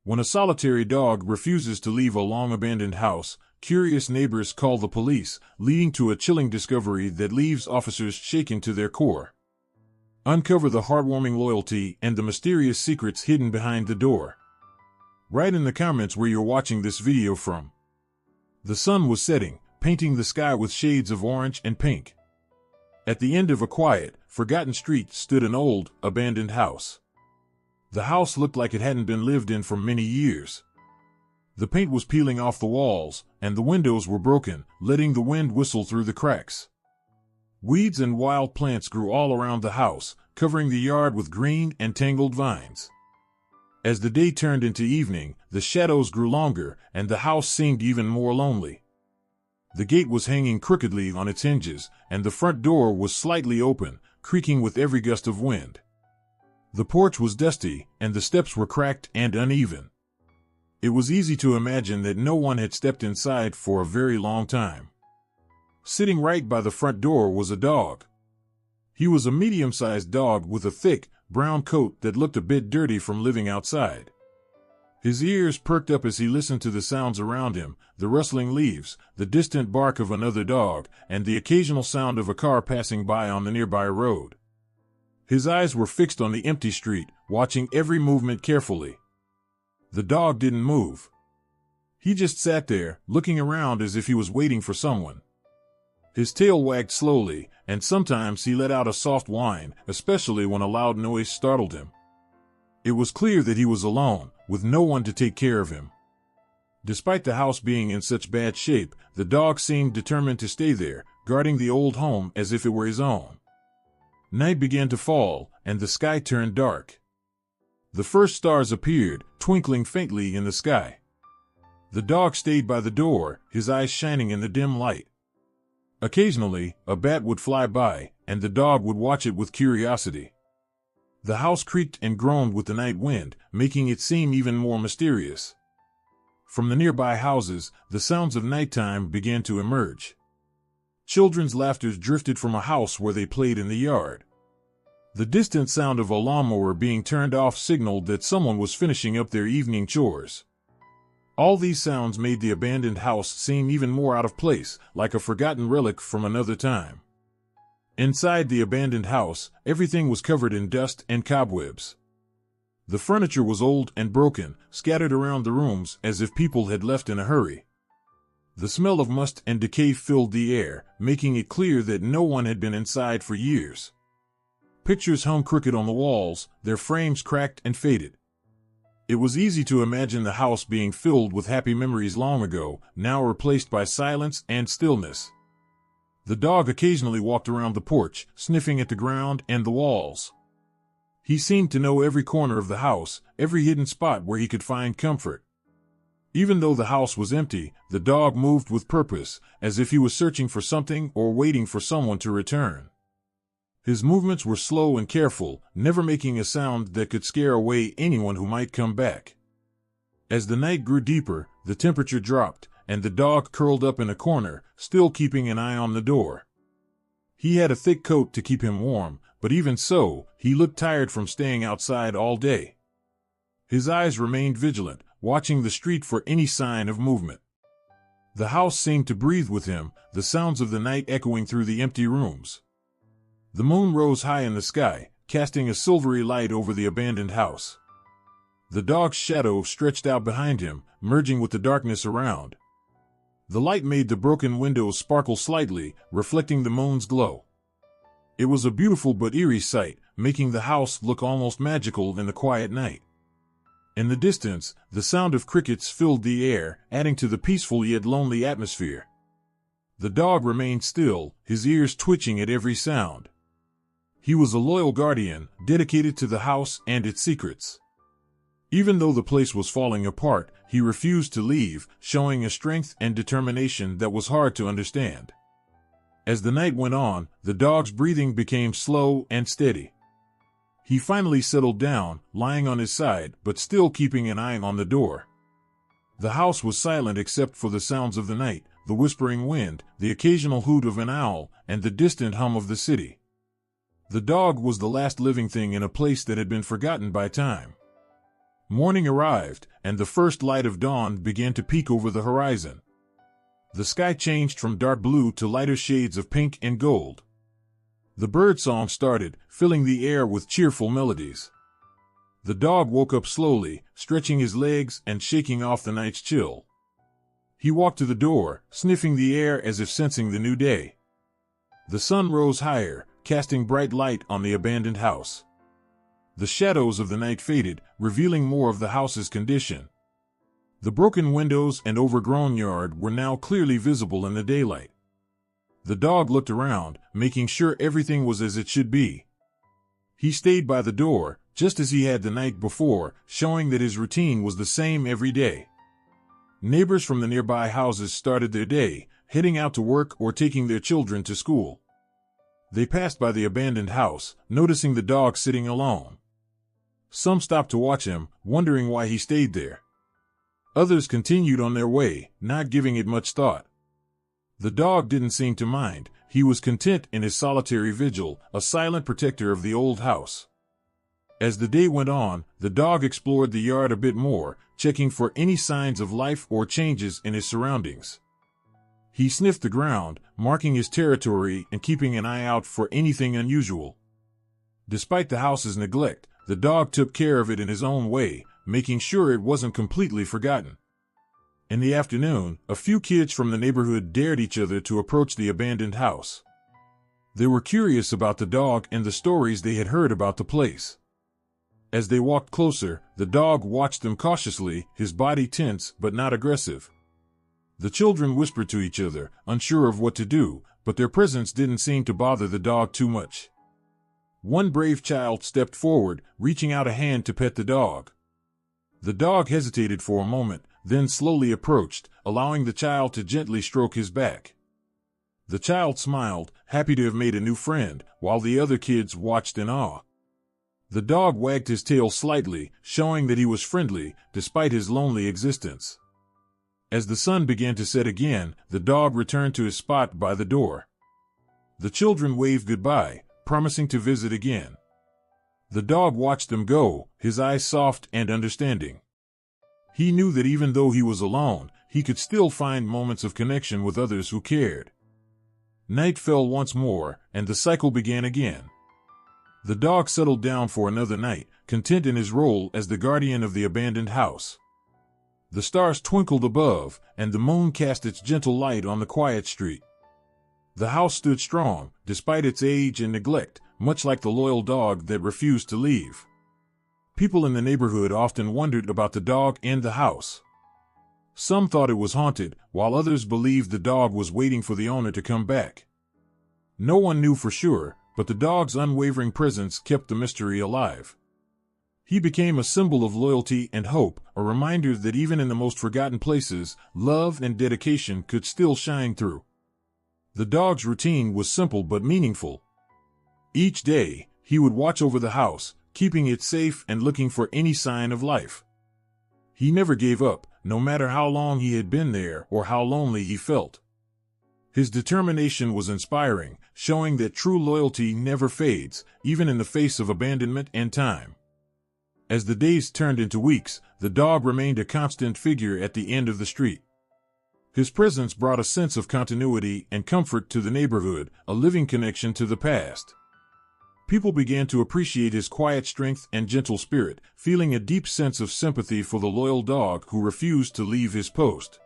When a solitary dog refuses to leave a long-abandoned house, curious neighbors call the police, leading to a chilling discovery that leaves officers shaken to their core. Uncover the heartwarming loyalty and the mysterious secrets hidden behind the door. Write in the comments where you're watching this video from. The sun was setting, painting the sky with shades of orange and pink. At the end of a quiet, forgotten street stood an old, abandoned house. The house looked like it hadn't been lived in for many years. The paint was peeling off the walls, and the windows were broken, letting the wind whistle through the cracks. Weeds and wild plants grew all around the house, covering the yard with green and tangled vines. As the day turned into evening, the shadows grew longer, and the house seemed even more lonely. The gate was hanging crookedly on its hinges, and the front door was slightly open, creaking with every gust of wind. The porch was dusty, and the steps were cracked and uneven. It was easy to imagine that no one had stepped inside for a very long time. Sitting right by the front door was a dog. He was a medium-sized dog with a thick, brown coat that looked a bit dirty from living outside. His ears perked up as he listened to the sounds around him, the rustling leaves, the distant bark of another dog, and the occasional sound of a car passing by on the nearby road. His eyes were fixed on the empty street, watching every movement carefully. The dog didn't move. He just sat there, looking around as if he was waiting for someone. His tail wagged slowly, and sometimes he let out a soft whine, especially when a loud noise startled him. It was clear that he was alone, with no one to take care of him. Despite the house being in such bad shape, the dog seemed determined to stay there, guarding the old home as if it were his own. Night began to fall, and the sky turned dark. The first stars appeared, twinkling faintly in the sky. The dog stayed by the door, his eyes shining in the dim light. Occasionally, a bat would fly by, and the dog would watch it with curiosity. The house creaked and groaned with the night wind, making it seem even more mysterious. From the nearby houses, the sounds of nighttime began to emerge. Children's laughter drifted from a house where they played in the yard. The distant sound of a lawnmower being turned off signaled that someone was finishing up their evening chores. All these sounds made the abandoned house seem even more out of place, like a forgotten relic from another time. Inside the abandoned house, everything was covered in dust and cobwebs. The furniture was old and broken, scattered around the rooms as if people had left in a hurry. The smell of must and decay filled the air, making it clear that no one had been inside for years. Pictures hung crooked on the walls, their frames cracked and faded. It was easy to imagine the house being filled with happy memories long ago, now replaced by silence and stillness. The dog occasionally walked around the porch, sniffing at the ground and the walls. He seemed to know every corner of the house, every hidden spot where he could find comfort. Even though the house was empty, the dog moved with purpose, as if he was searching for something or waiting for someone to return. His movements were slow and careful, never making a sound that could scare away anyone who might come back. As the night grew deeper, the temperature dropped, and the dog curled up in a corner, still keeping an eye on the door. He had a thick coat to keep him warm, but even so, he looked tired from staying outside all day. His eyes remained vigilant, watching the street for any sign of movement. The house seemed to breathe with him, the sounds of the night echoing through the empty rooms. The moon rose high in the sky, casting a silvery light over the abandoned house. The dog's shadow stretched out behind him, merging with the darkness around. The light made the broken windows sparkle slightly, reflecting the moon's glow. It was a beautiful but eerie sight, making the house look almost magical in the quiet night. In the distance, the sound of crickets filled the air, adding to the peaceful yet lonely atmosphere. The dog remained still, his ears twitching at every sound. He was a loyal guardian, dedicated to the house and its secrets. Even though the place was falling apart, he refused to leave, showing a strength and determination that was hard to understand. As the night went on, the dog's breathing became slow and steady. He finally settled down, lying on his side, but still keeping an eye on the door. The house was silent except for the sounds of the night, the whispering wind, the occasional hoot of an owl, and the distant hum of the city. The dog was the last living thing in a place that had been forgotten by time. Morning arrived, and the first light of dawn began to peek over the horizon. The sky changed from dark blue to lighter shades of pink and gold. The birdsong started, filling the air with cheerful melodies. The dog woke up slowly, stretching his legs and shaking off the night's chill. He walked to the door, sniffing the air as if sensing the new day. The sun rose higher, casting bright light on the abandoned house. The shadows of the night faded, revealing more of the house's condition. The broken windows and overgrown yard were now clearly visible in the daylight. The dog looked around, making sure everything was as it should be. He stayed by the door, just as he had the night before, showing that his routine was the same every day. Neighbors from the nearby houses started their day, heading out to work or taking their children to school. They passed by the abandoned house, noticing the dog sitting alone. Some stopped to watch him, wondering why he stayed there. Others continued on their way, not giving it much thought. The dog didn't seem to mind. He was content in his solitary vigil, a silent protector of the old house. As the day went on, the dog explored the yard a bit more, checking for any signs of life or changes in his surroundings. He sniffed the ground, marking his territory and keeping an eye out for anything unusual. Despite the house's neglect, the dog took care of it in his own way, making sure it wasn't completely forgotten. In the afternoon, a few kids from the neighborhood dared each other to approach the abandoned house. They were curious about the dog and the stories they had heard about the place. As they walked closer, the dog watched them cautiously, his body tense but not aggressive. The children whispered to each other, unsure of what to do, but their presence didn't seem to bother the dog too much. One brave child stepped forward, reaching out a hand to pet the dog. The dog hesitated for a moment, then slowly approached, allowing the child to gently stroke his back. The child smiled, happy to have made a new friend, while the other kids watched in awe. The dog wagged his tail slightly, showing that he was friendly, despite his lonely existence. As the sun began to set again, the dog returned to his spot by the door. The children waved goodbye, promising to visit again. The dog watched them go, his eyes soft and understanding. He knew that even though he was alone, he could still find moments of connection with others who cared. Night fell once more, and the cycle began again. The dog settled down for another night, content in his role as the guardian of the abandoned house. The stars twinkled above, and the moon cast its gentle light on the quiet street. The house stood strong, despite its age and neglect, much like the loyal dog that refused to leave. People in the neighborhood often wondered about the dog and the house. Some thought it was haunted, while others believed the dog was waiting for the owner to come back. No one knew for sure, but the dog's unwavering presence kept the mystery alive. He became a symbol of loyalty and hope, a reminder that even in the most forgotten places, love and dedication could still shine through. The dog's routine was simple but meaningful. Each day, he would watch over the house, keeping it safe and looking for any sign of life. He never gave up, no matter how long he had been there or how lonely he felt. His determination was inspiring, showing that true loyalty never fades, even in the face of abandonment and time. As the days turned into weeks, the dog remained a constant figure at the end of the street. His presence brought a sense of continuity and comfort to the neighborhood, a living connection to the past. People began to appreciate his quiet strength and gentle spirit, feeling a deep sense of sympathy for the loyal dog who refused to leave his post.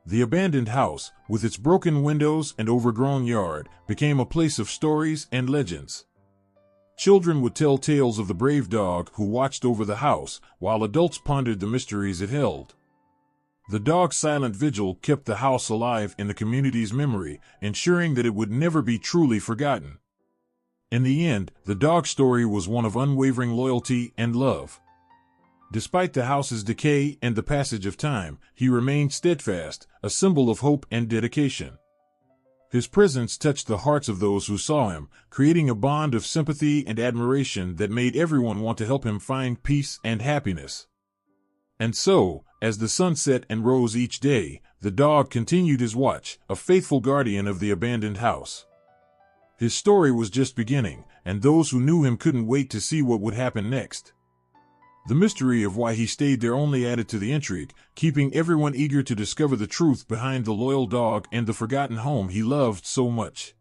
The abandoned house, with its broken windows and overgrown yard, became a place of stories and legends. Children would tell tales of the brave dog who watched over the house, while adults pondered the mysteries it held. The dog's silent vigil kept the house alive in the community's memory, ensuring that it would never be truly forgotten. In the end, the dog's story was one of unwavering loyalty and love. Despite the house's decay and the passage of time, he remained steadfast, a symbol of hope and dedication. His presence touched the hearts of those who saw him, creating a bond of sympathy and admiration that made everyone want to help him find peace and happiness. And so, as the sun set and rose each day, the dog continued his watch, a faithful guardian of the abandoned house. His story was just beginning, and those who knew him couldn't wait to see what would happen next. The mystery of why he stayed there only added to the intrigue, keeping everyone eager to discover the truth behind the loyal dog and the forgotten home he loved so much.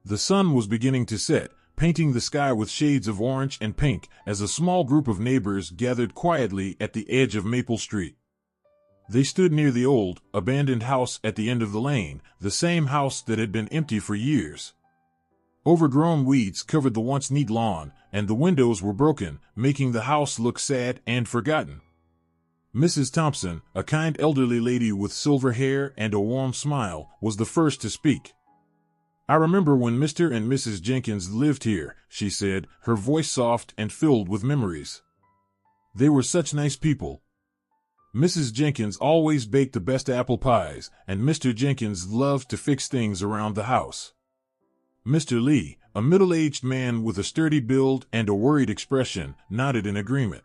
The sun was beginning to set, painting the sky with shades of orange and pink as a small group of neighbors gathered quietly at the edge of Maple Street. They stood near the old, abandoned house at the end of the lane, the same house that had been empty for years. Overgrown weeds covered the once neat lawn, and the windows were broken, making the house look sad and forgotten. Mrs. Thompson, a kind elderly lady with silver hair and a warm smile, was the first to speak. "I remember when Mr. and Mrs. Jenkins lived here," she said, her voice soft and filled with memories. "They were such nice people. Mrs. Jenkins always baked the best apple pies, and Mr. Jenkins loved to fix things around the house." Mr. Lee, a middle-aged man with a sturdy build and a worried expression, nodded in agreement.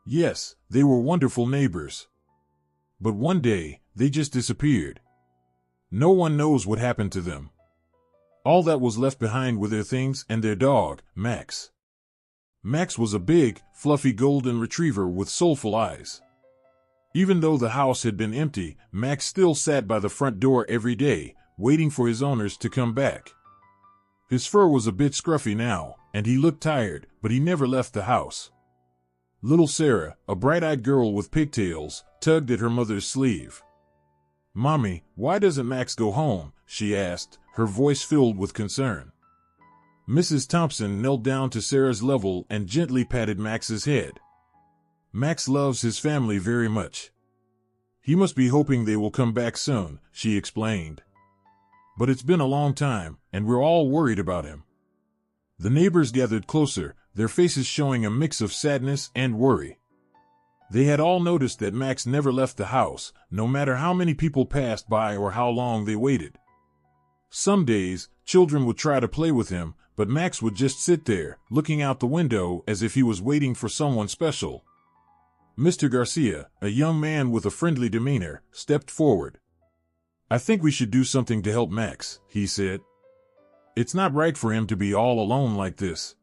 Yes, they were wonderful neighbors. But one day, they just disappeared. No one knows what happened to them. All that was left behind were their things and their dog, Max. Max was a big, fluffy golden retriever with soulful eyes. Even though the house had been empty, Max still sat by the front door every day, waiting for his owners to come back. His fur was a bit scruffy now, and he looked tired, but he never left the house. Little Sarah, a bright-eyed girl with pigtails, tugged at her mother's sleeve. "Mommy, why doesn't Max go home?" she asked, her voice filled with concern. Mrs. Thompson knelt down to Sarah's level and gently patted Max's head. "Max loves his family very much. He must be hoping they will come back soon," she explained. "But it's been a long time, and we're all worried about him." The neighbors gathered closer, their faces showing a mix of sadness and worry. They had all noticed that Max never left the house, no matter how many people passed by or how long they waited. Some days, children would try to play with him, but Max would just sit there, looking out the window as if he was waiting for someone special. Mr. Garcia, a young man with a friendly demeanor, stepped forward. "I think we should do something to help Max," he said. "It's not right for him to be all alone like this.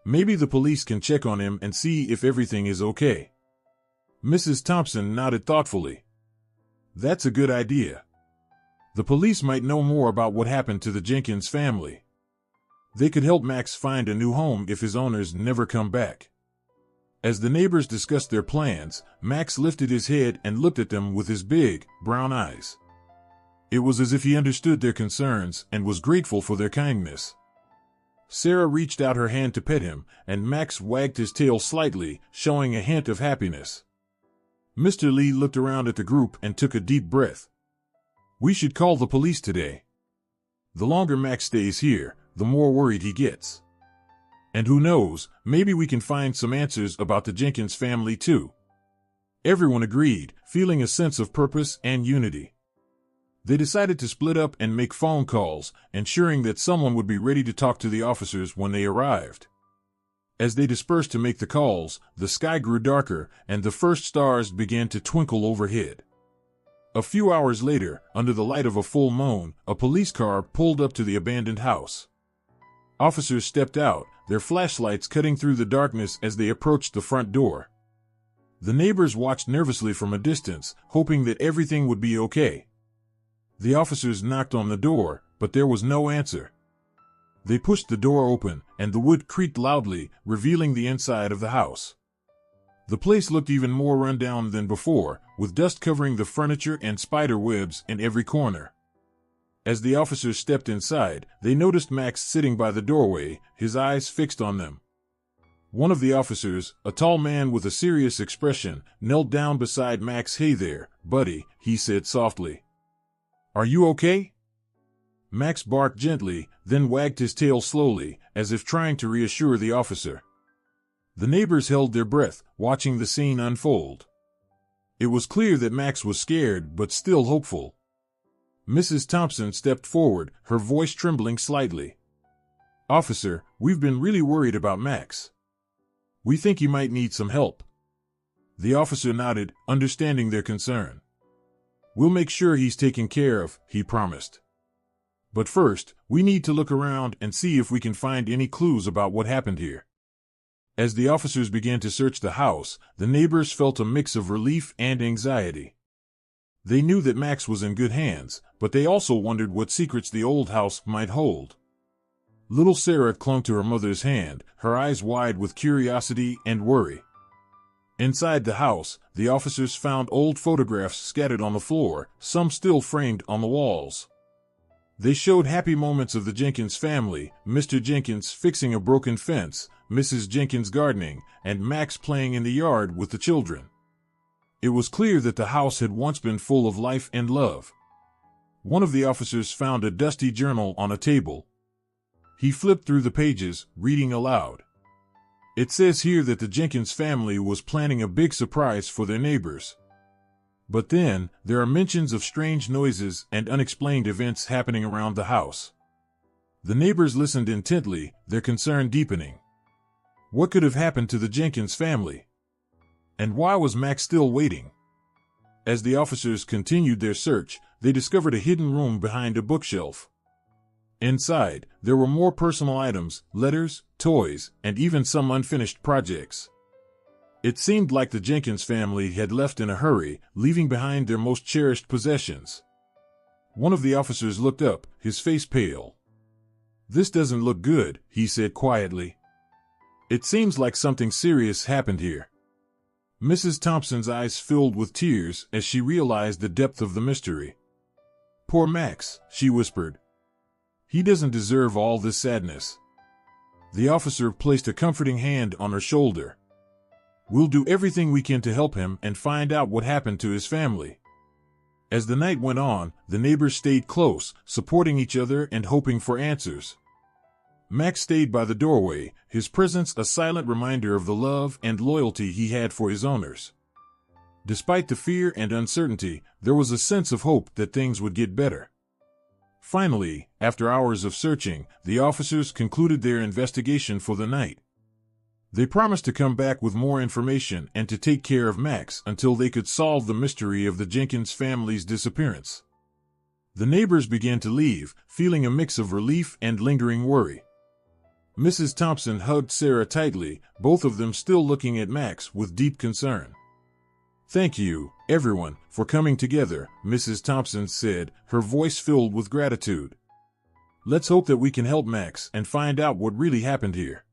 Maybe the police can check on him and see if everything is okay." Mrs. Thompson nodded thoughtfully. "That's a good idea. The police might know more about what happened to the Jenkins family. They could help Max find a new home if his owners never come back." As the neighbors discussed their plans, Max lifted his head and looked at them with his big, brown eyes. It was as if he understood their concerns and was grateful for their kindness. Sarah reached out her hand to pet him, and Max wagged his tail slightly, showing a hint of happiness. Mr. Lee looked around at the group and took a deep breath. "We should call the police today. The longer Max stays here, the more worried he gets. And who knows, maybe we can find some answers about the Jenkins family too." Everyone agreed, feeling a sense of purpose and unity. They decided to split up and make phone calls, ensuring that someone would be ready to talk to the officers when they arrived. As they dispersed to make the calls, the sky grew darker and the first stars began to twinkle overhead. A few hours later, under the light of a full moon, a police car pulled up to the abandoned house. Officers stepped out, their flashlights cutting through the darkness as they approached the front door. The neighbors watched nervously from a distance, hoping that everything would be okay. The officers knocked on the door, but there was no answer. They pushed the door open, and the wood creaked loudly, revealing the inside of the house. The place looked even more run down than before, with dust covering the furniture and spider webs in every corner. As the officers stepped inside, they noticed Max sitting by the doorway, his eyes fixed on them. One of the officers, a tall man with a serious expression, knelt down beside Max. "Hey there, buddy," he said softly. "Are you okay?" Max barked gently, then wagged his tail slowly, as if trying to reassure the officer. The neighbors held their breath, watching the scene unfold. It was clear that Max was scared but still hopeful. Mrs. Thompson stepped forward, her voice trembling slightly. "Officer, we've been really worried about Max. We think he might need some help." The officer nodded, understanding their concern. "We'll make sure he's taken care of," he promised. "But first, we need to look around and see if we can find any clues about what happened here." As the officers began to search the house, the neighbors felt a mix of relief and anxiety. They knew that Max was in good hands, but they also wondered what secrets the old house might hold. Little Sarah clung to her mother's hand, her eyes wide with curiosity and worry. Inside the house, the officers found old photographs scattered on the floor, some still framed on the walls. They showed happy moments of the Jenkins family, Mr. Jenkins fixing a broken fence, Mrs. Jenkins gardening, and Max playing in the yard with the children. It was clear that the house had once been full of life and love. One of the officers found a dusty journal on a table. He flipped through the pages, reading aloud. It says here that the Jenkins family was planning a big surprise for their neighbors. But then, there are mentions of strange noises and unexplained events happening around the house. The neighbors listened intently, their concern deepening. What could have happened to the Jenkins family? And why was Max still waiting? As the officers continued their search, they discovered a hidden room behind a bookshelf. Inside, there were more personal items, letters, toys, and even some unfinished projects. It seemed like the Jenkins family had left in a hurry, leaving behind their most cherished possessions. One of the officers looked up, his face pale. "This doesn't look good," he said quietly. "It seems like something serious happened here." Mrs. Thompson's eyes filled with tears as she realized the depth of the mystery. "Poor Max," she whispered. "He doesn't deserve all this sadness." The officer placed a comforting hand on her shoulder. "We'll do everything we can to help him and find out what happened to his family." As the night went on, the neighbors stayed close, supporting each other and hoping for answers. Max stayed by the doorway, his presence a silent reminder of the love and loyalty he had for his owners. Despite the fear and uncertainty, there was a sense of hope that things would get better. Finally, after hours of searching, the officers concluded their investigation for the night. They promised to come back with more information and to take care of Max until they could solve the mystery of the Jenkins family's disappearance. The neighbors began to leave, feeling a mix of relief and lingering worry. Mrs. Thompson hugged Sarah tightly, both of them still looking at Max with deep concern. "Thank you, everyone, for coming together," Mrs. Thompson said, her voice filled with gratitude. "Let's hope that we can help Max and find out what really happened here."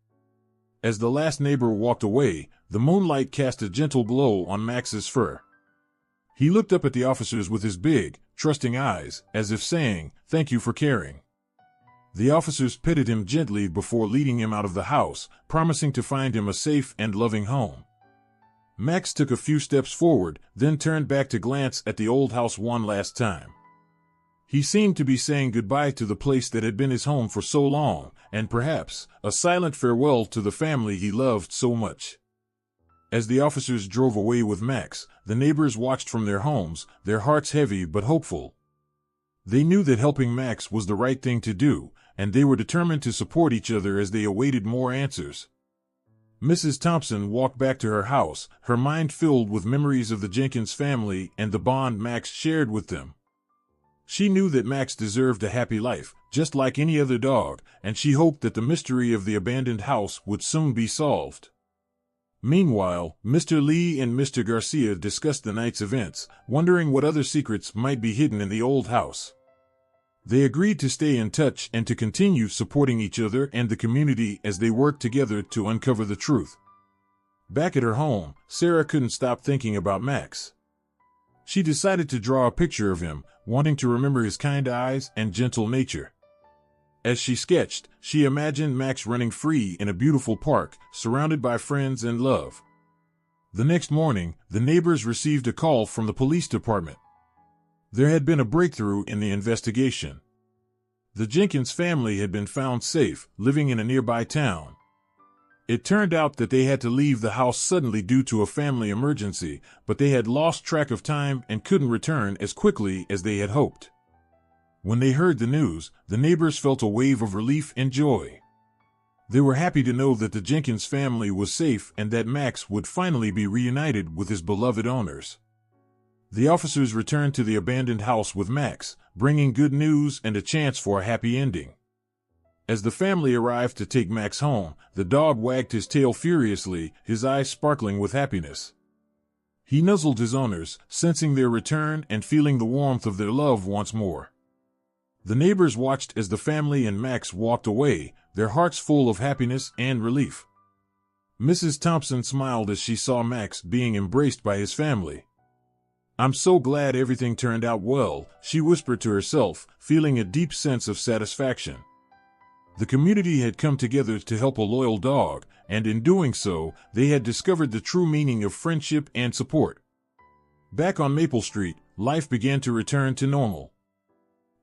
As the last neighbor walked away, the moonlight cast a gentle glow on Max's fur. He looked up at the officers with his big, trusting eyes, as if saying, "Thank you for caring." The officers petted him gently before leading him out of the house, promising to find him a safe and loving home. Max took a few steps forward, then turned back to glance at the old house one last time. He seemed to be saying goodbye to the place that had been his home for so long, and perhaps a silent farewell to the family he loved so much. As the officers drove away with Max, the neighbors watched from their homes, their hearts heavy but hopeful. They knew that helping Max was the right thing to do, and they were determined to support each other as they awaited more answers. Mrs. Thompson walked back to her house, her mind filled with memories of the Jenkins family and the bond Max shared with them. She knew that Max deserved a happy life, just like any other dog, and she hoped that the mystery of the abandoned house would soon be solved. Meanwhile, Mr. Lee and Mr. Garcia discussed the night's events, wondering what other secrets might be hidden in the old house. They agreed to stay in touch and to continue supporting each other and the community as they worked together to uncover the truth. Back at her home, Sarah couldn't stop thinking about Max. She decided to draw a picture of him, wanting to remember his kind eyes and gentle nature. As she sketched, she imagined Max running free in a beautiful park, surrounded by friends and love. The next morning, the neighbors received a call from the police department. There had been a breakthrough in the investigation. The Jenkins family had been found safe, living in a nearby town. It turned out that they had to leave the house suddenly due to a family emergency, but they had lost track of time and couldn't return as quickly as they had hoped. When they heard the news, the neighbors felt a wave of relief and joy. They were happy to know that the Jenkins family was safe and that Max would finally be reunited with his beloved owners. The officers returned to the abandoned house with Max, bringing good news and a chance for a happy ending. As the family arrived to take Max home, the dog wagged his tail furiously, his eyes sparkling with happiness. He nuzzled his owners, sensing their return and feeling the warmth of their love once more. The neighbors watched as the family and Max walked away, their hearts full of happiness and relief. Mrs. Thompson smiled as she saw Max being embraced by his family. "I'm so glad everything turned out well," she whispered to herself, feeling a deep sense of satisfaction. The community had come together to help a loyal dog, and in doing so, they had discovered the true meaning of friendship and support. Back on Maple Street, life began to return to normal.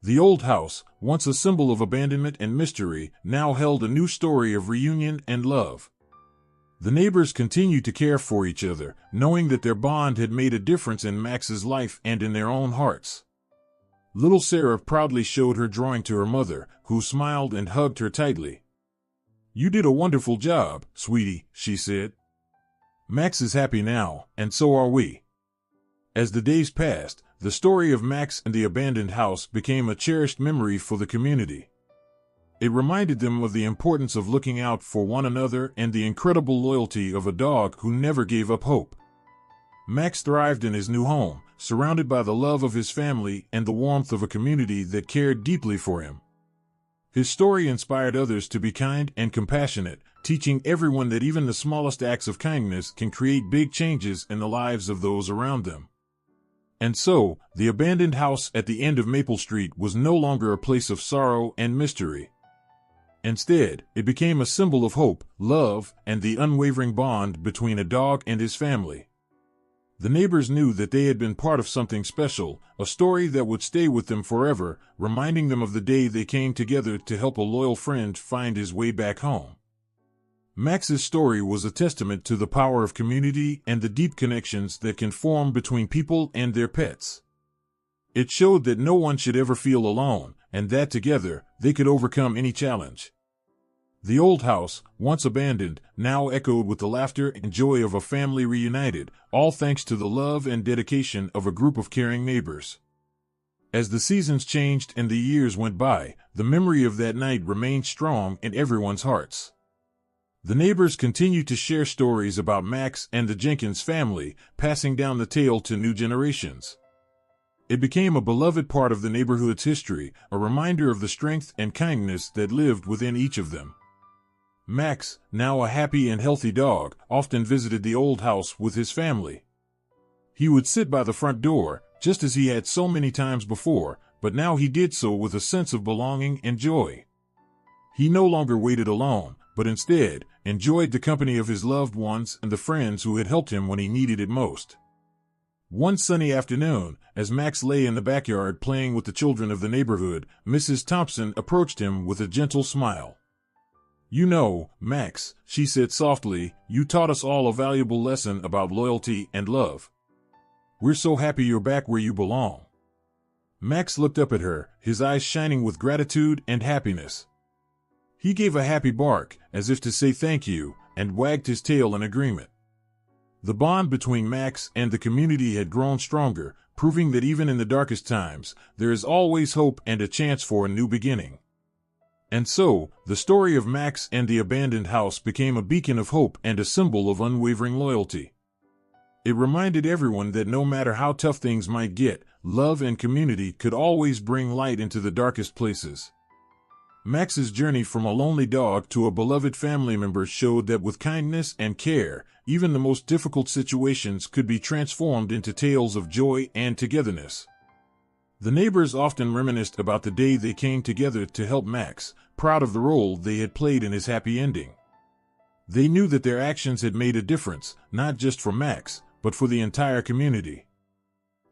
The old house, once a symbol of abandonment and mystery, now held a new story of reunion and love. The neighbors continued to care for each other, knowing that their bond had made a difference in Max's life and in their own hearts. Little Sarah proudly showed her drawing to her mother, who smiled and hugged her tightly. "You did a wonderful job, sweetie," she said. "Max is happy now, and so are we." As the days passed, the story of Max and the abandoned house became a cherished memory for the community. It reminded them of the importance of looking out for one another and the incredible loyalty of a dog who never gave up hope. Max thrived in his new home, surrounded by the love of his family and the warmth of a community that cared deeply for him. His story inspired others to be kind and compassionate, teaching everyone that even the smallest acts of kindness can create big changes in the lives of those around them. And so, the abandoned house at the end of Maple Street was no longer a place of sorrow and mystery. Instead, it became a symbol of hope, love, and the unwavering bond between a dog and his family. The neighbors knew that they had been part of something special, a story that would stay with them forever, reminding them of the day they came together to help a loyal friend find his way back home. Max's story was a testament to the power of community and the deep connections that can form between people and their pets. It showed that no one should ever feel alone, and that together, they could overcome any challenge. The old house, once abandoned, now echoed with the laughter and joy of a family reunited, all thanks to the love and dedication of a group of caring neighbors. As the seasons changed and the years went by, the memory of that night remained strong in everyone's hearts. The neighbors continued to share stories about Max and the Jenkins family, passing down the tale to new generations. It became a beloved part of the neighborhood's history, a reminder of the strength and kindness that lived within each of them. Max, now a happy and healthy dog, often visited the old house with his family. He would sit by the front door, just as he had so many times before, but now he did so with a sense of belonging and joy. He no longer waited alone, but instead enjoyed the company of his loved ones and the friends who had helped him when he needed it most. One sunny afternoon, as Max lay in the backyard playing with the children of the neighborhood, Mrs. Thompson approached him with a gentle smile. "You know, Max," she said softly, "you taught us all a valuable lesson about loyalty and love. We're so happy you're back where you belong." Max looked up at her, his eyes shining with gratitude and happiness. He gave a happy bark, as if to say thank you, and wagged his tail in agreement. The bond between Max and the community had grown stronger, proving that even in the darkest times, there is always hope and a chance for a new beginning. And so, the story of Max and the abandoned house became a beacon of hope and a symbol of unwavering loyalty. It reminded everyone that no matter how tough things might get, love and community could always bring light into the darkest places. Max's journey from a lonely dog to a beloved family member showed that with kindness and care, even the most difficult situations could be transformed into tales of joy and togetherness. The neighbors often reminisced about the day they came together to help Max, proud of the role they had played in his happy ending. They knew that their actions had made a difference, not just for Max, but for the entire community.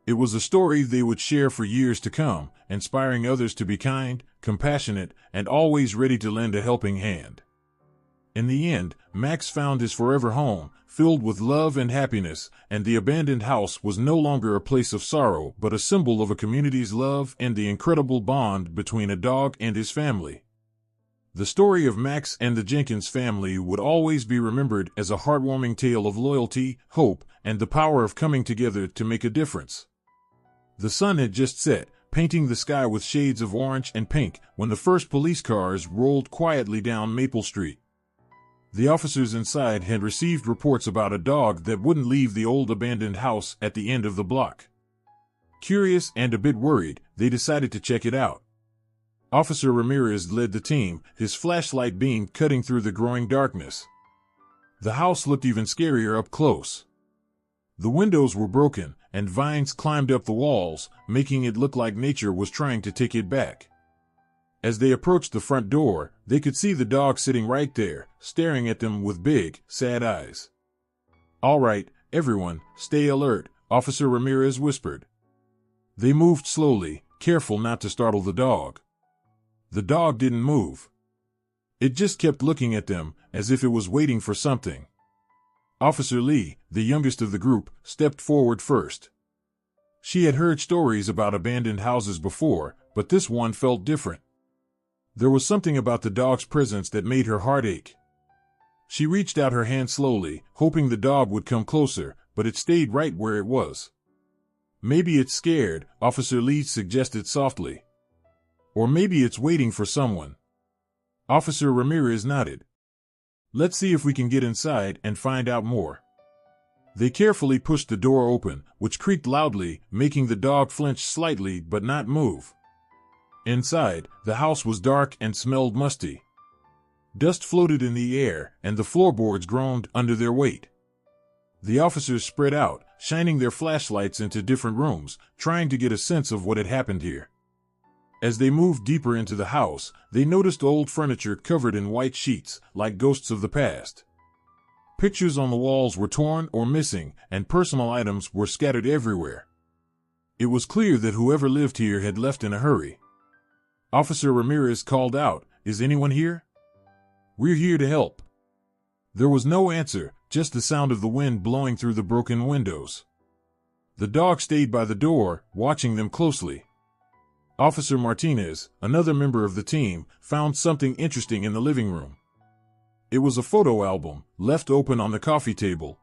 It was a story they would share for years to come, inspiring others to be kind, compassionate, and always ready to lend a helping hand. In the end, Max found his forever home, filled with love and happiness, and the abandoned house was no longer a place of sorrow but a symbol of a community's love and the incredible bond between a dog and his family. The story of Max and the Jenkins family would always be remembered as a heartwarming tale of loyalty, hope, and the power of coming together to make a difference. The sun had just set, painting the sky with shades of orange and pink when the first police cars rolled quietly down Maple Street. The officers inside had received reports about a dog that wouldn't leave the old abandoned house at the end of the block. Curious and a bit worried, they decided to check it out. Officer Ramirez led the team, his flashlight beam cutting through the growing darkness. The house looked even scarier up close. The windows were broken, and vines climbed up the walls, making it look like nature was trying to take it back. As they approached the front door, they could see the dog sitting right there, staring at them with big, sad eyes. "All right, everyone, stay alert," Officer Ramirez whispered. They moved slowly, careful not to startle the dog. The dog didn't move. It just kept looking at them, as if it was waiting for something. Officer Lee, the youngest of the group, stepped forward first. She had heard stories about abandoned houses before, but this one felt different. There was something about the dog's presence that made her heart ache. She reached out her hand slowly, hoping the dog would come closer, but it stayed right where it was. "Maybe it's scared," Officer Lee suggested softly. "Or maybe it's waiting for someone." Officer Ramirez nodded. "Let's see if we can get inside and find out more." They carefully pushed the door open, which creaked loudly, making the dog flinch slightly but not move. Inside, the house was dark and smelled musty. Dust floated in the air, and the floorboards groaned under their weight. The officers spread out, shining their flashlights into different rooms, trying to get a sense of what had happened here. As they moved deeper into the house, they noticed old furniture covered in white sheets, like ghosts of the past. Pictures on the walls were torn or missing, and personal items were scattered everywhere. It was clear that whoever lived here had left in a hurry. Officer Ramirez called out, "Is anyone here?" "We're here to help." There was no answer, just the sound of the wind blowing through the broken windows. The dog stayed by the door, watching them closely. Officer Martinez, another member of the team, found something interesting in the living room. It was a photo album, left open on the coffee table.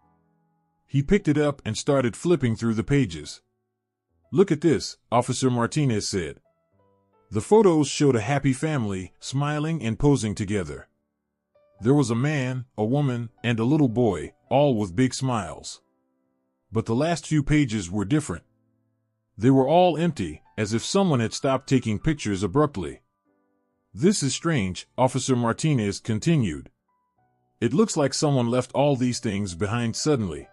He picked it up and started flipping through the pages. "Look at this," Officer Martinez said. The photos showed a happy family, smiling and posing together. There was a man, a woman, and a little boy, all with big smiles. But the last few pages were different. They were all empty, as if someone had stopped taking pictures abruptly. "This is strange," Officer Martinez continued. "It looks like someone left all these things behind suddenly."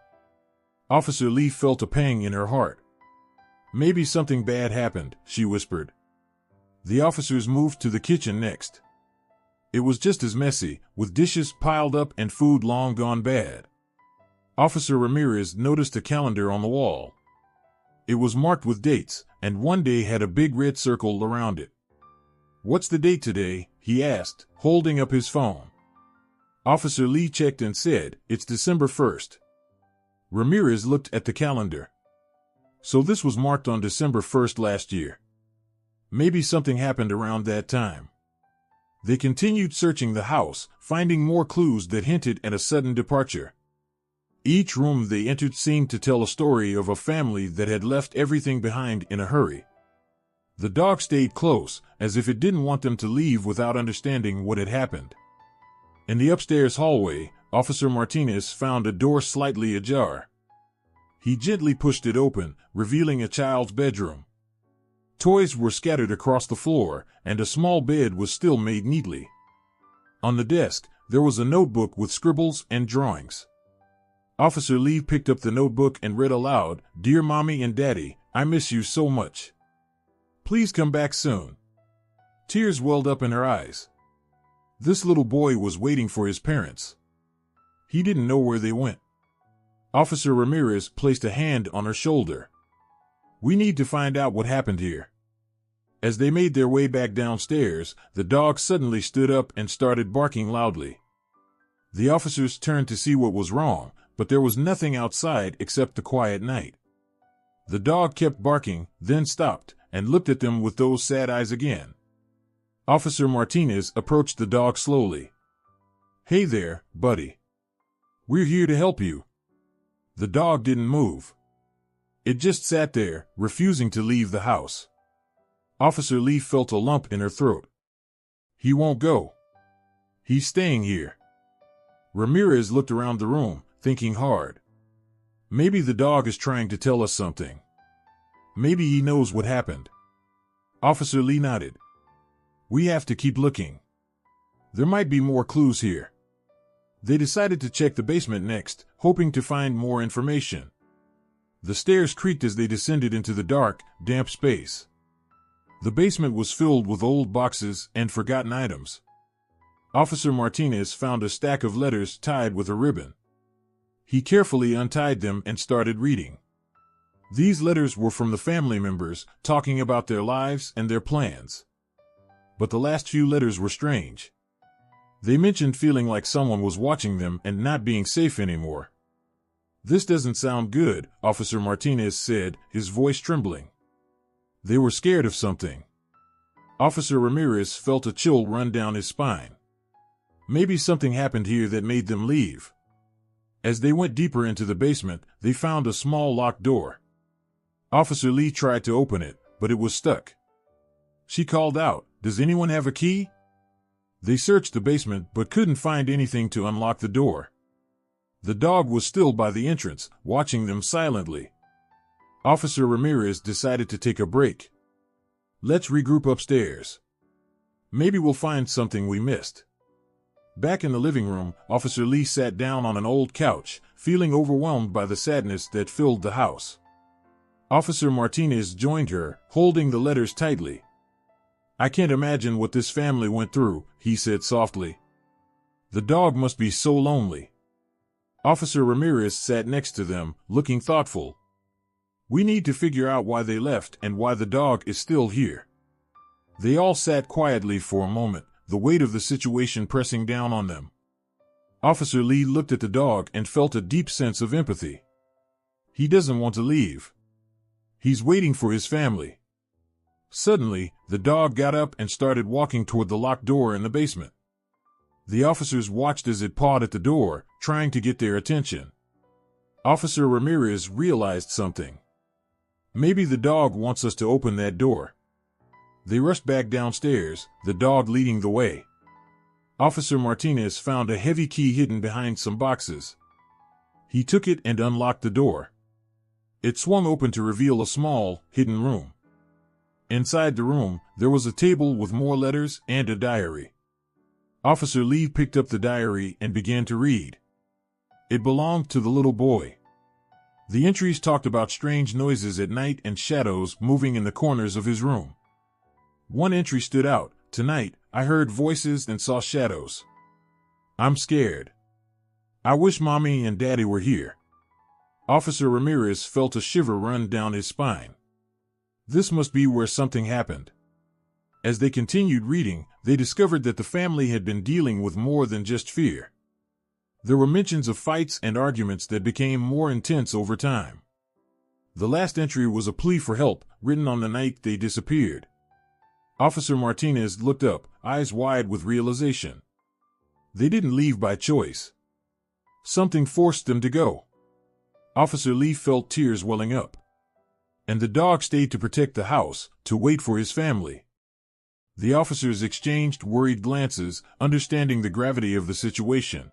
Officer Lee felt a pang in her heart. "Maybe something bad happened," she whispered. The officers moved to the kitchen next. It was just as messy, with dishes piled up and food long gone bad. Officer Ramirez noticed a calendar on the wall. It was marked with dates, and one day had a big red circle around it. "What's the date today?" he asked, holding up his phone. Officer Lee checked and said, "It's December 1st. Ramirez looked at the calendar. So this was marked on December 1st last year. Maybe something happened around that time. They continued searching the house, finding more clues that hinted at a sudden departure. Each room they entered seemed to tell a story of a family that had left everything behind in a hurry. The dog stayed close, as if it didn't want them to leave without understanding what had happened. In the upstairs hallway, Officer Martinez found a door slightly ajar. He gently pushed it open, revealing a child's bedroom. Toys were scattered across the floor, and a small bed was still made neatly. On the desk, there was a notebook with scribbles and drawings. Officer Lee picked up the notebook and read aloud, "Dear Mommy and Daddy, I miss you so much. Please come back soon." Tears welled up in her eyes. This little boy was waiting for his parents. He didn't know where they went. Officer Ramirez placed a hand on her shoulder. "We need to find out what happened here." As they made their way back downstairs, the dog suddenly stood up and started barking loudly. The officers turned to see what was wrong, but there was nothing outside except the quiet night. The dog kept barking, then stopped, and looked at them with those sad eyes again. Officer Martinez approached the dog slowly. "Hey there, buddy. We're here to help you." The dog didn't move. It just sat there, refusing to leave the house. Officer Lee felt a lump in her throat. He won't go. He's staying here. Ramirez looked around the room, thinking hard. Maybe the dog is trying to tell us something. Maybe he knows what happened. Officer Lee nodded. We have to keep looking. There might be more clues here. They decided to check the basement next, hoping to find more information. The stairs creaked as they descended into the dark, damp space. The basement was filled with old boxes and forgotten items. Officer Martinez found a stack of letters tied with a ribbon. He carefully untied them and started reading. These letters were from the family members, talking about their lives and their plans. But the last few letters were strange. They mentioned feeling like someone was watching them and not being safe anymore. This doesn't sound good, Officer Martinez said, his voice trembling. They were scared of something. Officer Ramirez felt a chill run down his spine. Maybe something happened here that made them leave. As they went deeper into the basement, they found a small locked door. Officer Lee tried to open it, but it was stuck. She called out, "Does anyone have a key?" They searched the basement but couldn't find anything to unlock the door. The dog was still by the entrance, watching them silently. Officer Ramirez decided to take a break. Let's regroup upstairs. Maybe we'll find something we missed. Back in the living room, Officer Lee sat down on an old couch, feeling overwhelmed by the sadness that filled the house. Officer Martinez joined her, holding the letters tightly. I can't imagine what this family went through, he said softly. The dog must be so lonely. Officer Ramirez sat next to them, looking thoughtful. We need to figure out why they left and why the dog is still here. They all sat quietly for a moment, the weight of the situation pressing down on them. Officer Lee looked at the dog and felt a deep sense of empathy. He doesn't want to leave. He's waiting for his family. Suddenly, the dog got up and started walking toward the locked door in the basement. The officers watched as it pawed at the door, trying to get their attention. Officer Ramirez realized something. Maybe the dog wants us to open that door. They rushed back downstairs, the dog leading the way. Officer Martinez found a heavy key hidden behind some boxes. He took it and unlocked the door. It swung open to reveal a small, hidden room. Inside the room, there was a table with more letters and a diary. Officer Lee picked up the diary and began to read. It belonged to the little boy. The entries talked about strange noises at night and shadows moving in the corners of his room. One entry stood out. Tonight, I heard voices and saw shadows. I'm scared. I wish Mommy and Daddy were here. Officer Ramirez felt a shiver run down his spine. This must be where something happened. As they continued reading, they discovered that the family had been dealing with more than just fear. There were mentions of fights and arguments that became more intense over time. The last entry was a plea for help, written on the night they disappeared. Officer Martinez looked up, eyes wide with realization. They didn't leave by choice. Something forced them to go. Officer Lee felt tears welling up. And the dog stayed to protect the house, to wait for his family. The officers exchanged worried glances, understanding the gravity of the situation.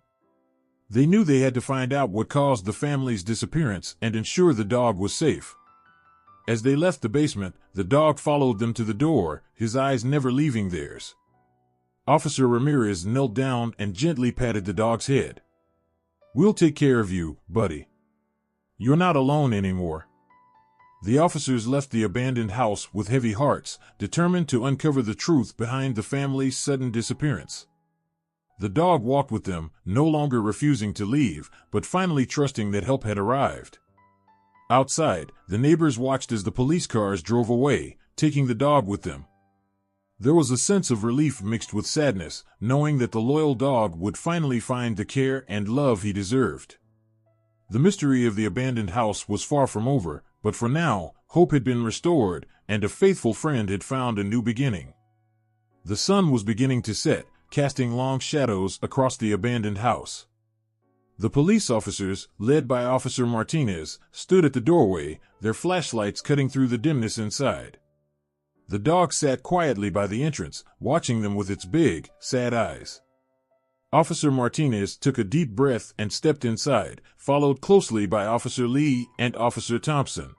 They knew they had to find out what caused the family's disappearance and ensure the dog was safe. As they left the basement, the dog followed them to the door, his eyes never leaving theirs. Officer Ramirez knelt down and gently patted the dog's head. We'll take care of you, buddy. You're not alone anymore. The officers left the abandoned house with heavy hearts, determined to uncover the truth behind the family's sudden disappearance. The dog walked with them, no longer refusing to leave, but finally trusting that help had arrived. Outside, the neighbors watched as the police cars drove away, taking the dog with them. There was a sense of relief mixed with sadness, knowing that the loyal dog would finally find the care and love he deserved. The mystery of the abandoned house was far from over, but for now, hope had been restored, and a faithful friend had found a new beginning. The sun was beginning to set, casting long shadows across the abandoned house. The police officers, led by Officer Martinez, stood at the doorway, their flashlights cutting through the dimness inside. The dog sat quietly by the entrance, watching them with its big, sad eyes. Officer Martinez took a deep breath and stepped inside, followed closely by Officer Lee and Officer Thompson.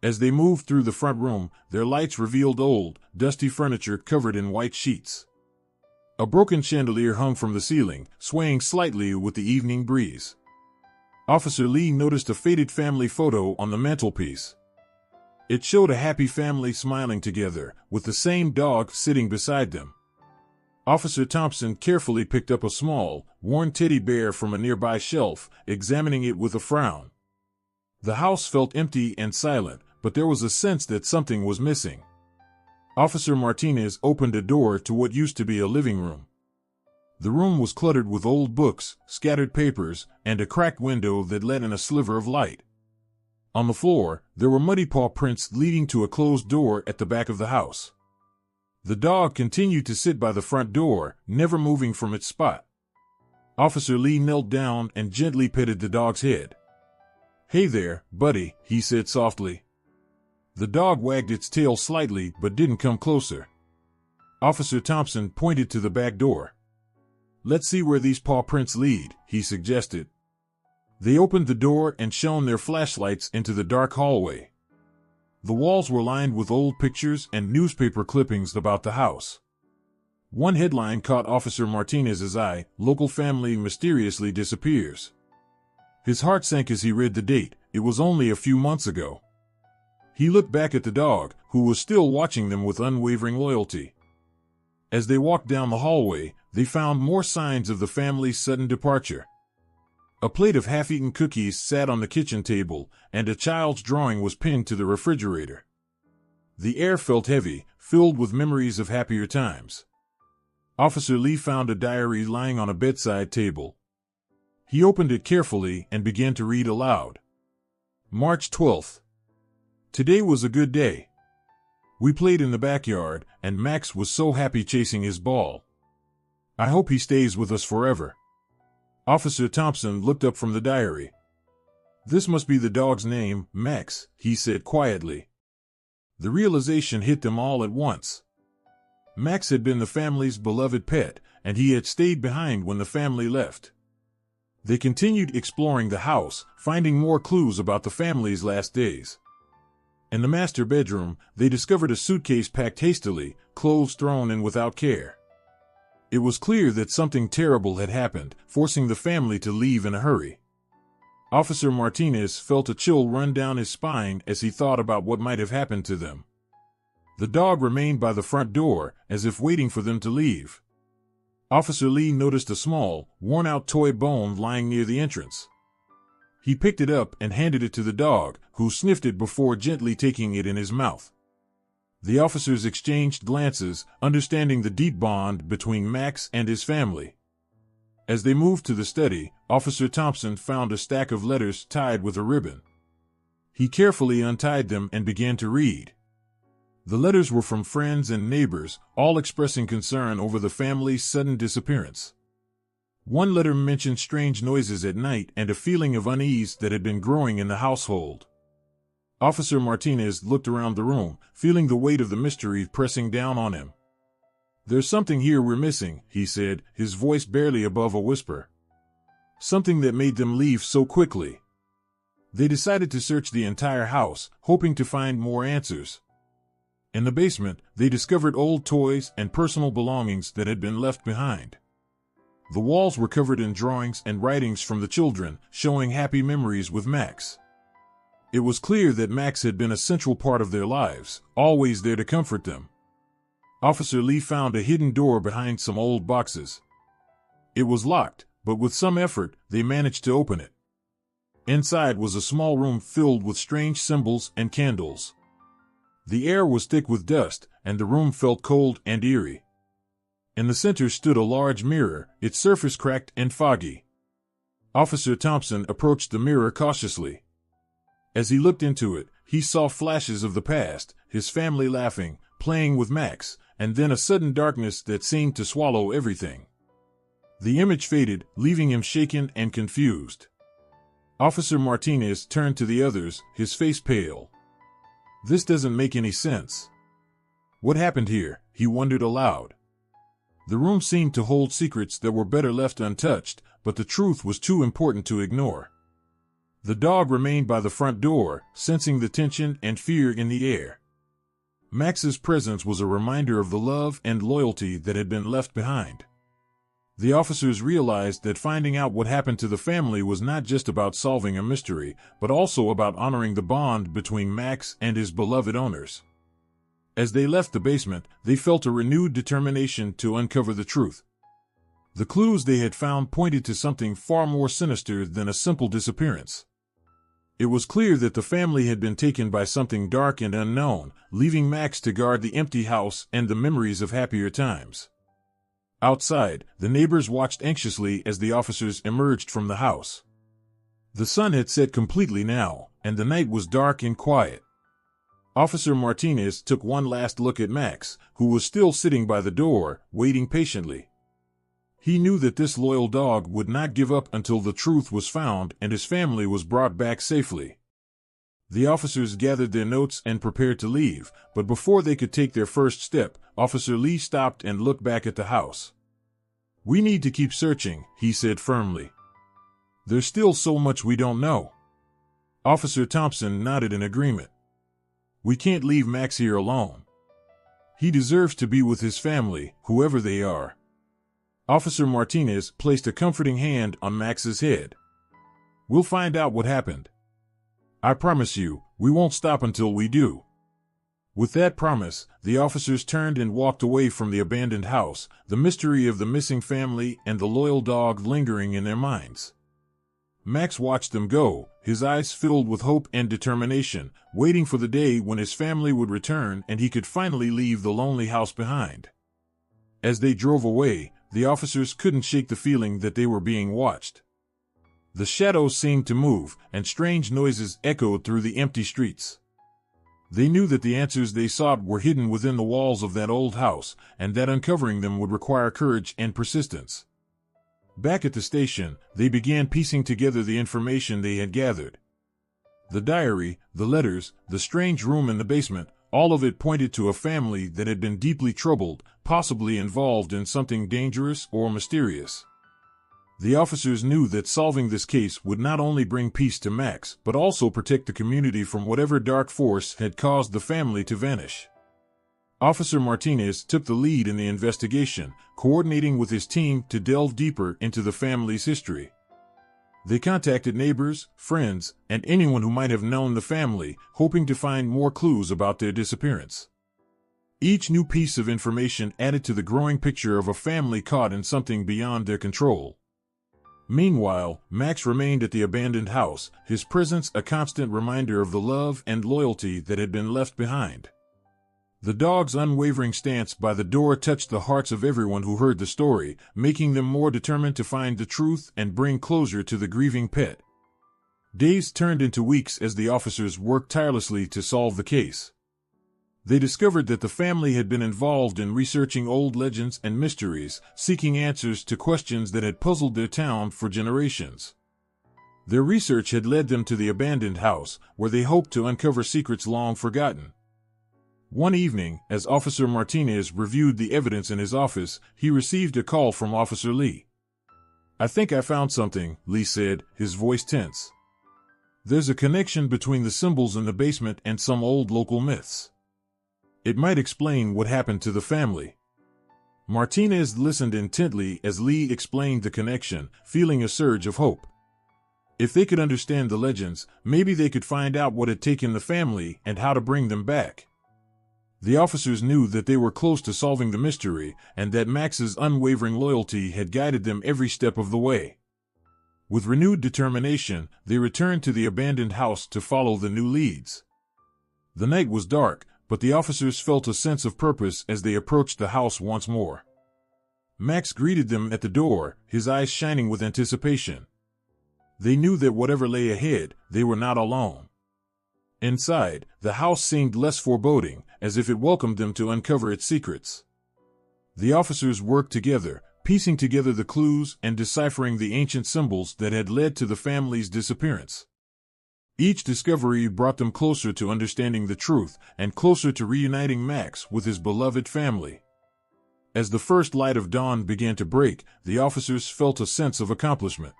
As they moved through the front room, their lights revealed old, dusty furniture covered in white sheets. A broken chandelier hung from the ceiling, swaying slightly with the evening breeze. Officer Lee noticed a faded family photo on the mantelpiece. It showed a happy family smiling together, with the same dog sitting beside them. Officer Thompson carefully picked up a small, worn teddy bear from a nearby shelf, examining it with a frown. The house felt empty and silent, but there was a sense that something was missing. Officer Martinez opened a door to what used to be a living room. The room was cluttered with old books, scattered papers, and a cracked window that let in a sliver of light. On the floor, there were muddy paw prints leading to a closed door at the back of the house. The dog continued to sit by the front door, never moving from its spot. Officer Lee knelt down and gently petted the dog's head. "Hey there, buddy," he said softly. The dog wagged its tail slightly but didn't come closer. Officer Thompson pointed to the back door. "Let's see where these paw prints lead," he suggested. They opened the door and shone their flashlights into the dark hallway. The walls were lined with old pictures and newspaper clippings about the house. One headline caught Officer Martinez's eye: "Local family mysteriously disappears." His heart sank as he read the date. It was only a few months ago. He looked back at the dog, who was still watching them with unwavering loyalty. As they walked down the hallway, they found more signs of the family's sudden departure. A plate of half-eaten cookies sat on the kitchen table, and a child's drawing was pinned to the refrigerator. The air felt heavy, filled with memories of happier times. Officer Lee found a diary lying on a bedside table. He opened it carefully and began to read aloud. March 12th. Today was a good day. We played in the backyard, and Max was so happy chasing his ball. I hope he stays with us forever. Officer Thompson looked up from the diary. This must be the dog's name, Max, he said quietly. The realization hit them all at once. Max had been the family's beloved pet, and he had stayed behind when the family left. They continued exploring the house, finding more clues about the family's last days. In the master bedroom, they discovered a suitcase packed hastily, clothes thrown in without care. It was clear that something terrible had happened, forcing the family to leave in a hurry. Officer Martinez felt a chill run down his spine as he thought about what might have happened to them. The dog remained by the front door, as if waiting for them to leave. Officer Lee noticed a small, worn-out toy bone lying near the entrance. He picked it up and handed it to the dog, who sniffed it before gently taking it in his mouth. The officers exchanged glances, understanding the deep bond between Max and his family. As they moved to the study, Officer Thompson found a stack of letters tied with a ribbon. He carefully untied them and began to read. The letters were from friends and neighbors, all expressing concern over the family's sudden disappearance. One letter mentioned strange noises at night and a feeling of unease that had been growing in the household. Officer Martinez looked around the room, feeling the weight of the mystery pressing down on him. "There's something here we're missing," he said, his voice barely above a whisper. "Something that made them leave so quickly." They decided to search the entire house, hoping to find more answers. In the basement, they discovered old toys and personal belongings that had been left behind. The walls were covered in drawings and writings from the children, showing happy memories with Max. It was clear that Max had been a central part of their lives, always there to comfort them. Officer Lee found a hidden door behind some old boxes. It was locked, but with some effort, they managed to open it. Inside was a small room filled with strange symbols and candles. The air was thick with dust, and the room felt cold and eerie. In the center stood a large mirror, its surface cracked and foggy. Officer Thompson approached the mirror cautiously. As he looked into it, he saw flashes of the past, his family laughing, playing with Max, and then a sudden darkness that seemed to swallow everything. The image faded, leaving him shaken and confused. Officer Martinez turned to the others, his face pale. "This doesn't make any sense." What happened here? He wondered aloud. The room seemed to hold secrets that were better left untouched, but the truth was too important to ignore. The dog remained by the front door, sensing the tension and fear in the air. Max's presence was a reminder of the love and loyalty that had been left behind. The officers realized that finding out what happened to the family was not just about solving a mystery, but also about honoring the bond between Max and his beloved owners. As they left the basement, they felt a renewed determination to uncover the truth. The clues they had found pointed to something far more sinister than a simple disappearance. It was clear that the family had been taken by something dark and unknown, leaving Max to guard the empty house and the memories of happier times. Outside, the neighbors watched anxiously as the officers emerged from the house. The sun had set completely now, and the night was dark and quiet. Officer Martinez took one last look at Max, who was still sitting by the door, waiting patiently. He knew that this loyal dog would not give up until the truth was found and his family was brought back safely. The officers gathered their notes and prepared to leave, but before they could take their first step, Officer Lee stopped and looked back at the house. "We need to keep searching," he said firmly. "There's still so much we don't know." Officer Thompson nodded in agreement. "We can't leave Max here alone. He deserves to be with his family, whoever they are." Officer Martinez placed a comforting hand on Max's head. "We'll find out what happened. I promise you, we won't stop until we do." With that promise, the officers turned and walked away from the abandoned house, the mystery of the missing family and the loyal dog lingering in their minds. Max watched them go, his eyes filled with hope and determination, waiting for the day when his family would return and he could finally leave the lonely house behind. As they drove away, the officers couldn't shake the feeling that they were being watched. The shadows seemed to move, and strange noises echoed through the empty streets. They knew that the answers they sought were hidden within the walls of that old house, and that uncovering them would require courage and persistence. Back at the station, they began piecing together the information they had gathered. The diary, the letters, the strange room in the basement, all of it pointed to a family that had been deeply troubled, possibly involved in something dangerous or mysterious. The officers knew that solving this case would not only bring peace to Max, but also protect the community from whatever dark force had caused the family to vanish. Officer Martinez took the lead in the investigation, coordinating with his team to delve deeper into the family's history. They contacted neighbors, friends, and anyone who might have known the family, hoping to find more clues about their disappearance. Each new piece of information added to the growing picture of a family caught in something beyond their control. Meanwhile, Max remained at the abandoned house, his presence a constant reminder of the love and loyalty that had been left behind. The dog's unwavering stance by the door touched the hearts of everyone who heard the story, making them more determined to find the truth and bring closure to the grieving pet. Days turned into weeks as the officers worked tirelessly to solve the case. They discovered that the family had been involved in researching old legends and mysteries, seeking answers to questions that had puzzled their town for generations. Their research had led them to the abandoned house, where they hoped to uncover secrets long forgotten. One evening, as Officer Martinez reviewed the evidence in his office, he received a call from Officer Lee. "I think I found something," Lee said, his voice tense. "There's a connection between the symbols in the basement and some old local myths. It might explain what happened to the family." Martinez listened intently as Lee explained the connection, feeling a surge of hope. If they could understand the legends, maybe they could find out what had taken the family and how to bring them back. The officers knew that they were close to solving the mystery, and that Max's unwavering loyalty had guided them every step of the way. With renewed determination, they returned to the abandoned house to follow the new leads. The night was dark, but the officers felt a sense of purpose as they approached the house once more. Max greeted them at the door, his eyes shining with anticipation. They knew that whatever lay ahead, they were not alone. Inside, the house seemed less foreboding, as if it welcomed them to uncover its secrets. The officers worked together, piecing together the clues and deciphering the ancient symbols that had led to the family's disappearance. Each discovery brought them closer to understanding the truth and closer to reuniting Max with his beloved family. As the first light of dawn began to break, the officers felt a sense of accomplishment.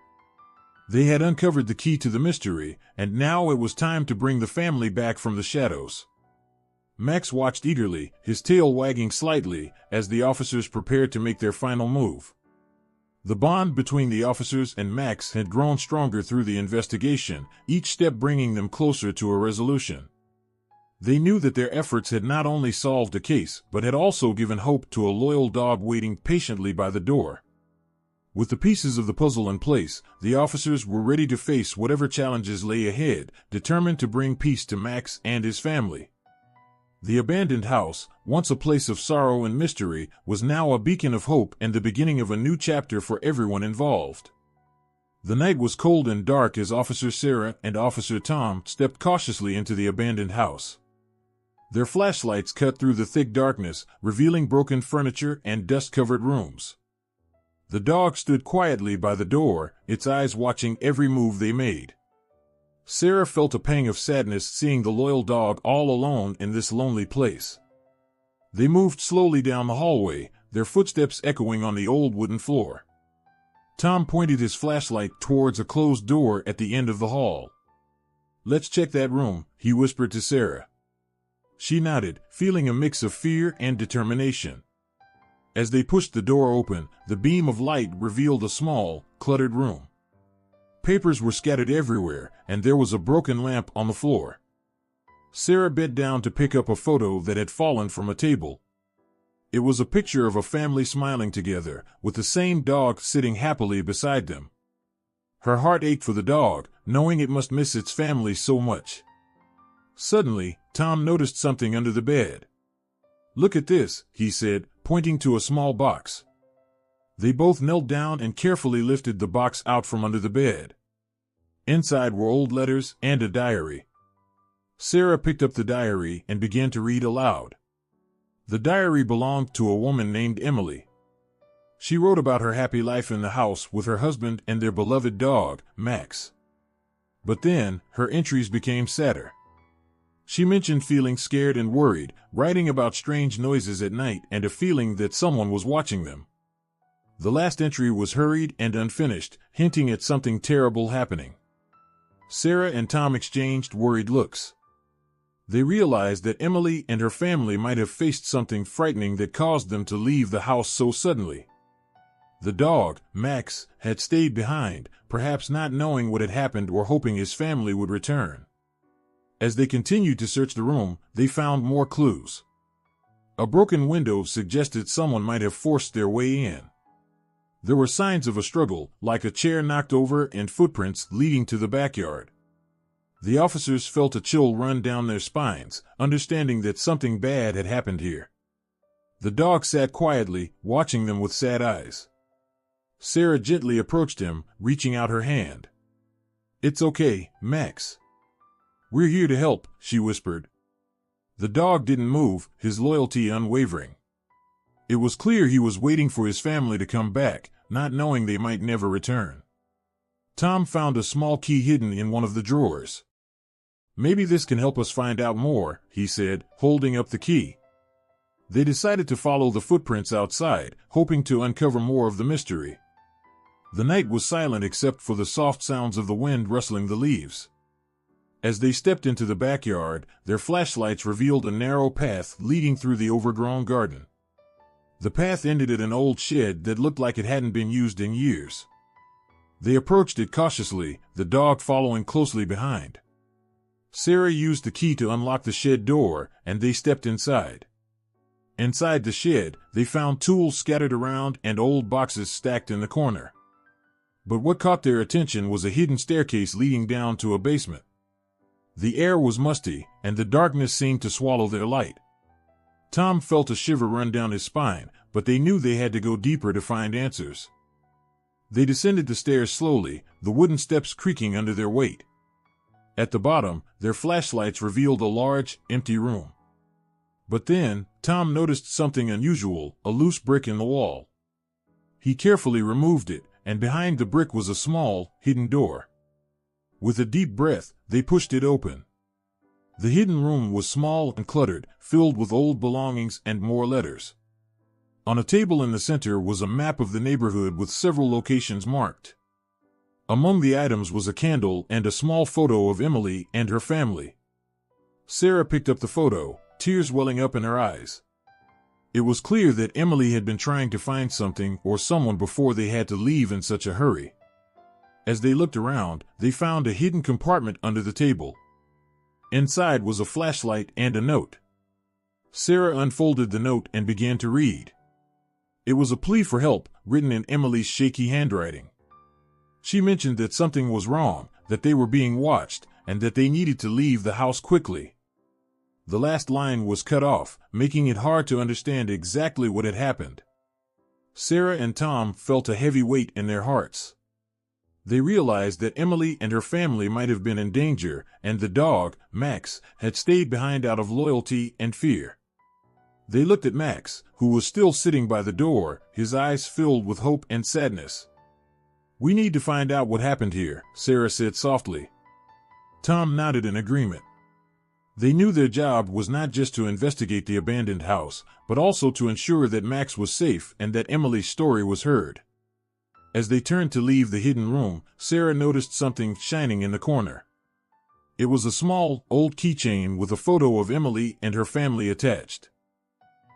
They had uncovered the key to the mystery, and now it was time to bring the family back from the shadows. Max watched eagerly, his tail wagging slightly, as the officers prepared to make their final move. The bond between the officers and Max had grown stronger through the investigation, each step bringing them closer to a resolution. They knew that their efforts had not only solved a case, but had also given hope to a loyal dog waiting patiently by the door. With the pieces of the puzzle in place, the officers were ready to face whatever challenges lay ahead, determined to bring peace to Max and his family. The abandoned house, once a place of sorrow and mystery, was now a beacon of hope and the beginning of a new chapter for everyone involved. The night was cold and dark as Officer Sarah and Officer Tom stepped cautiously into the abandoned house. Their flashlights cut through the thick darkness, revealing broken furniture and dust-covered rooms. The dog stood quietly by the door, its eyes watching every move they made. Sarah felt a pang of sadness seeing the loyal dog all alone in this lonely place. They moved slowly down the hallway, their footsteps echoing on the old wooden floor. Tom pointed his flashlight towards a closed door at the end of the hall. "Let's check that room," he whispered to Sarah. She nodded, feeling a mix of fear and determination. As they pushed the door open, the beam of light revealed a small, cluttered room. Papers were scattered everywhere, and there was a broken lamp on the floor. Sarah bent down to pick up a photo that had fallen from a table. It was a picture of a family smiling together, with the same dog sitting happily beside them. Her heart ached for the dog, knowing it must miss its family so much. Suddenly, Tom noticed something under the bed. "Look at this," he said, pointing to a small box. They both knelt down and carefully lifted the box out from under the bed. Inside were old letters and a diary. Sarah picked up the diary and began to read aloud. The diary belonged to a woman named Emily. She wrote about her happy life in the house with her husband and their beloved dog, Max. But then, her entries became sadder. She mentioned feeling scared and worried, writing about strange noises at night and a feeling that someone was watching them. The last entry was hurried and unfinished, hinting at something terrible happening. Sarah and Tom exchanged worried looks. They realized that Emily and her family might have faced something frightening that caused them to leave the house so suddenly. The dog, Max, had stayed behind, perhaps not knowing what had happened or hoping his family would return. As they continued to search the room, they found more clues. A broken window suggested someone might have forced their way in. There were signs of a struggle, like a chair knocked over and footprints leading to the backyard. The officers felt a chill run down their spines, understanding that something bad had happened here. The dog sat quietly, watching them with sad eyes. Sarah gently approached him, reaching out her hand. "It's okay, Max. We're here to help," she whispered. The dog didn't move, his loyalty unwavering. It was clear he was waiting for his family to come back, not knowing they might never return. Tom found a small key hidden in one of the drawers. "Maybe this can help us find out more," he said, holding up the key. They decided to follow the footprints outside, hoping to uncover more of the mystery. The night was silent except for the soft sounds of the wind rustling the leaves. As they stepped into the backyard, their flashlights revealed a narrow path leading through the overgrown garden. The path ended at an old shed that looked like it hadn't been used in years. They approached it cautiously, the dog following closely behind. Sarah used the key to unlock the shed door, and they stepped inside. Inside the shed, they found tools scattered around and old boxes stacked in the corner. But what caught their attention was a hidden staircase leading down to a basement. The air was musty, and the darkness seemed to swallow their light. Tom felt a shiver run down his spine, but they knew they had to go deeper to find answers. They descended the stairs slowly, the wooden steps creaking under their weight. At the bottom, their flashlights revealed a large, empty room. But then, Tom noticed something unusual, a loose brick in the wall. He carefully removed it, and behind the brick was a small, hidden door. With a deep breath, they pushed it open. The hidden room was small and cluttered, filled with old belongings and more letters. On a table in the center was a map of the neighborhood with several locations marked. Among the items was a candle and a small photo of Emily and her family. Sarah picked up the photo, tears welling up in her eyes. It was clear that Emily had been trying to find something or someone before they had to leave in such a hurry. As they looked around, they found a hidden compartment under the table. Inside was a flashlight and a note. Sarah unfolded the note and began to read. It was a plea for help, written in Emily's shaky handwriting. She mentioned that something was wrong, that they were being watched, and that they needed to leave the house quickly. The last line was cut off, making it hard to understand exactly what had happened. Sarah and Tom felt a heavy weight in their hearts. They realized that Emily and her family might have been in danger, and the dog, Max, had stayed behind out of loyalty and fear. They looked at Max, who was still sitting by the door, his eyes filled with hope and sadness. "We need to find out what happened here," Sarah said softly. Tom nodded in agreement. They knew their job was not just to investigate the abandoned house, but also to ensure that Max was safe and that Emily's story was heard. As they turned to leave the hidden room, Sarah noticed something shining in the corner. It was a small, old keychain with a photo of Emily and her family attached.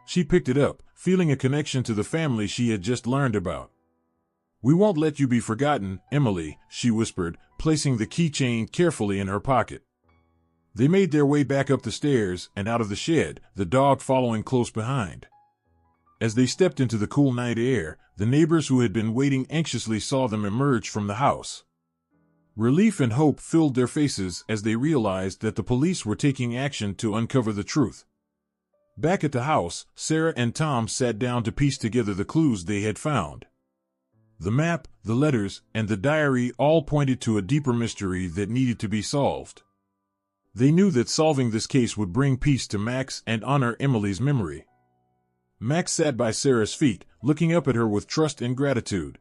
She picked it up, feeling a connection to the family she had just learned about. "We won't let you be forgotten, Emily," she whispered, placing the keychain carefully in her pocket. They made their way back up the stairs and out of the shed, the dog following close behind. As they stepped into the cool night air, the neighbors who had been waiting anxiously saw them emerge from the house. Relief and hope filled their faces as they realized that the police were taking action to uncover the truth. Back at the house, Sarah and Tom sat down to piece together the clues they had found. The map, the letters, and the diary all pointed to a deeper mystery that needed to be solved. They knew that solving this case would bring peace to Max and honor Emily's memory. Max sat by Sarah's feet, looking up at her with trust and gratitude.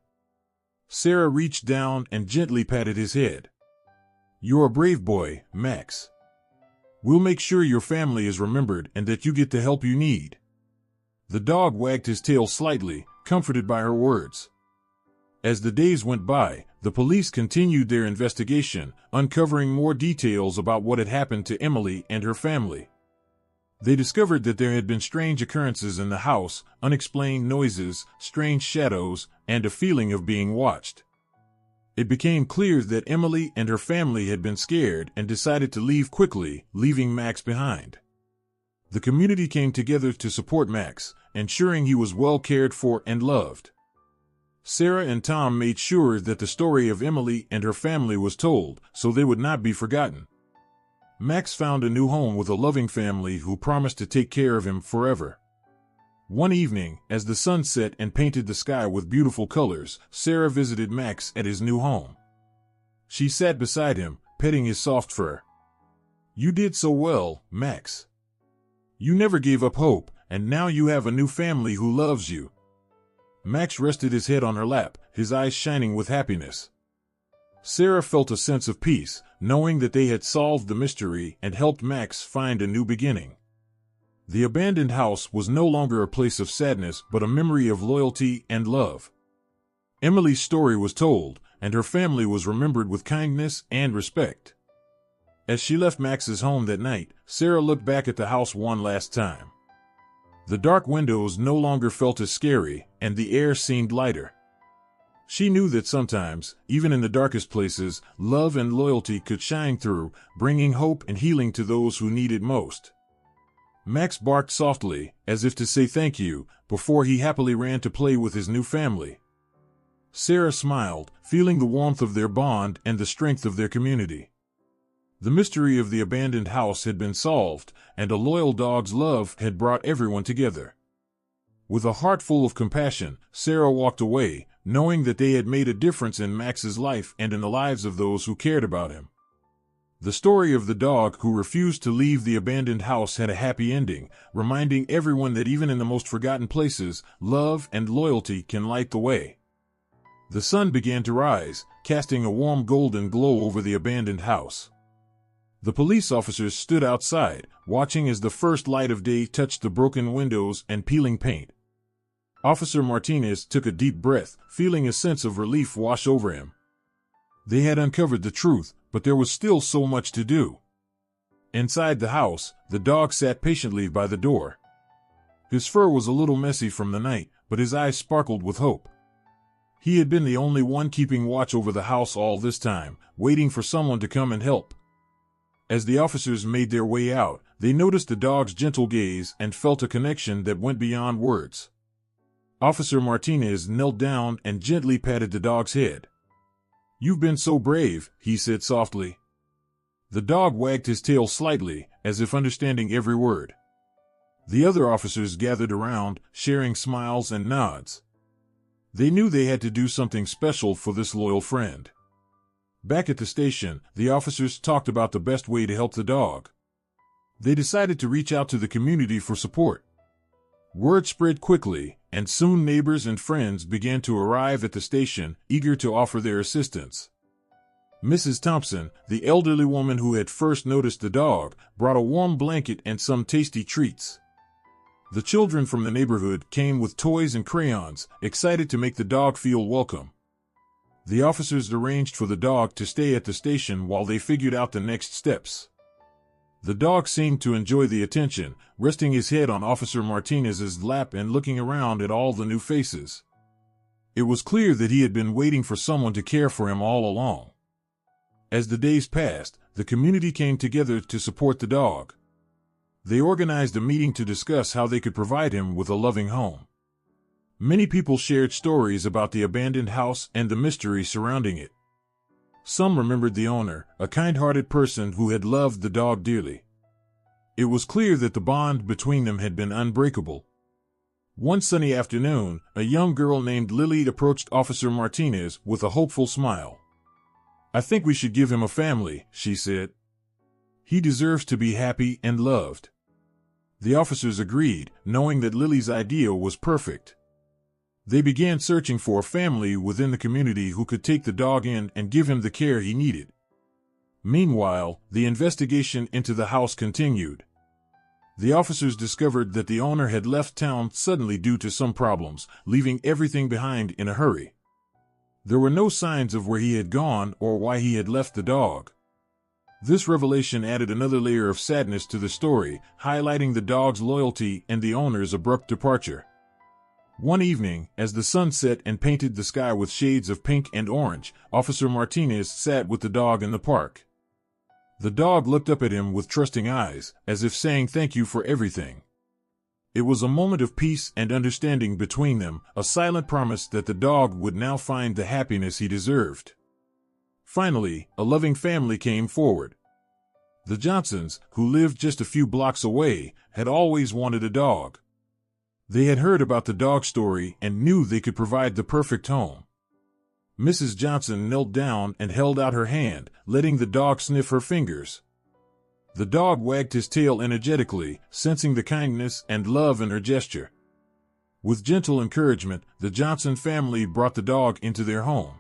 Sarah reached down and gently patted his head. "You're a brave boy, Max. We'll make sure your family is remembered and that you get the help you need." The dog wagged his tail slightly, comforted by her words. As the days went by, the police continued their investigation, uncovering more details about what had happened to Emily and her family. They discovered that there had been strange occurrences in the house, unexplained noises, strange shadows, and a feeling of being watched. It became clear that Emily and her family had been scared and decided to leave quickly, leaving Max behind. The community came together to support Max, ensuring he was well cared for and loved. Sarah and Tom made sure that the story of Emily and her family was told, so they would not be forgotten. Max found a new home with a loving family who promised to take care of him forever. One evening, as the sun set and painted the sky with beautiful colors, Sarah visited Max at his new home. She sat beside him, petting his soft fur. "You did so well, Max. You never gave up hope, and now you have a new family who loves you." Max rested his head on her lap, his eyes shining with happiness. Sarah felt a sense of peace, knowing that they had solved the mystery and helped Max find a new beginning. The abandoned house was no longer a place of sadness but a memory of loyalty and love. Emily's story was told, and her family was remembered with kindness and respect. As she left Max's home that night, Sarah looked back at the house one last time. The dark windows no longer felt as scary, and the air seemed lighter. She knew that sometimes, even in the darkest places, love and loyalty could shine through, bringing hope and healing to those who need it most. Max barked softly, as if to say thank you, before he happily ran to play with his new family. Sarah smiled, feeling the warmth of their bond and the strength of their community. The mystery of the abandoned house had been solved, and a loyal dog's love had brought everyone together. With a heart full of compassion, Sarah walked away, knowing that they had made a difference in Max's life and in the lives of those who cared about him. The story of the dog who refused to leave the abandoned house had a happy ending, reminding everyone that even in the most forgotten places, love and loyalty can light the way. The sun began to rise, casting a warm golden glow over the abandoned house. The police officers stood outside, watching as the first light of day touched the broken windows and peeling paint. Officer Martinez took a deep breath, feeling a sense of relief wash over him. They had uncovered the truth, but there was still so much to do. Inside the house, the dog sat patiently by the door. His fur was a little messy from the night, but his eyes sparkled with hope. He had been the only one keeping watch over the house all this time, waiting for someone to come and help. As the officers made their way out, they noticed the dog's gentle gaze and felt a connection that went beyond words. Officer Martinez knelt down and gently patted the dog's head. "You've been so brave," he said softly. The dog wagged his tail slightly, as if understanding every word. The other officers gathered around, sharing smiles and nods. They knew they had to do something special for this loyal friend. Back at the station, the officers talked about the best way to help the dog. They decided to reach out to the community for support. Word spread quickly, and soon neighbors and friends began to arrive at the station, eager to offer their assistance. Mrs. Thompson, the elderly woman who had first noticed the dog, brought a warm blanket and some tasty treats. The children from the neighborhood came with toys and crayons, excited to make the dog feel welcome. The officers arranged for the dog to stay at the station while they figured out the next steps. The dog seemed to enjoy the attention, resting his head on Officer Martinez's lap and looking around at all the new faces. It was clear that he had been waiting for someone to care for him all along. As the days passed, the community came together to support the dog. They organized a meeting to discuss how they could provide him with a loving home. Many people shared stories about the abandoned house and the mystery surrounding it. Some remembered the owner, a kind-hearted person who had loved the dog dearly. It was clear that the bond between them had been unbreakable. One sunny afternoon, a young girl named Lily approached Officer Martinez with a hopeful smile. "I think we should give him a family," she said. "He deserves to be happy and loved." The officers agreed, knowing that Lily's idea was perfect. They began searching for a family within the community who could take the dog in and give him the care he needed. Meanwhile, the investigation into the house continued. The officers discovered that the owner had left town suddenly due to some problems, leaving everything behind in a hurry. There were no signs of where he had gone or why he had left the dog. This revelation added another layer of sadness to the story, highlighting the dog's loyalty and the owner's abrupt departure. One evening, as the sun set and painted the sky with shades of pink and orange, Officer Martinez sat with the dog in the park. The dog looked up at him with trusting eyes, as if saying thank you for everything. It was a moment of peace and understanding between them, a silent promise that the dog would now find the happiness he deserved. Finally, a loving family came forward. The Johnsons, who lived just a few blocks away, had always wanted a dog. They had heard about the dog story and knew they could provide the perfect home. Mrs. Johnson knelt down and held out her hand, letting the dog sniff her fingers. The dog wagged his tail energetically, sensing the kindness and love in her gesture. With gentle encouragement, the Johnson family brought the dog into their home.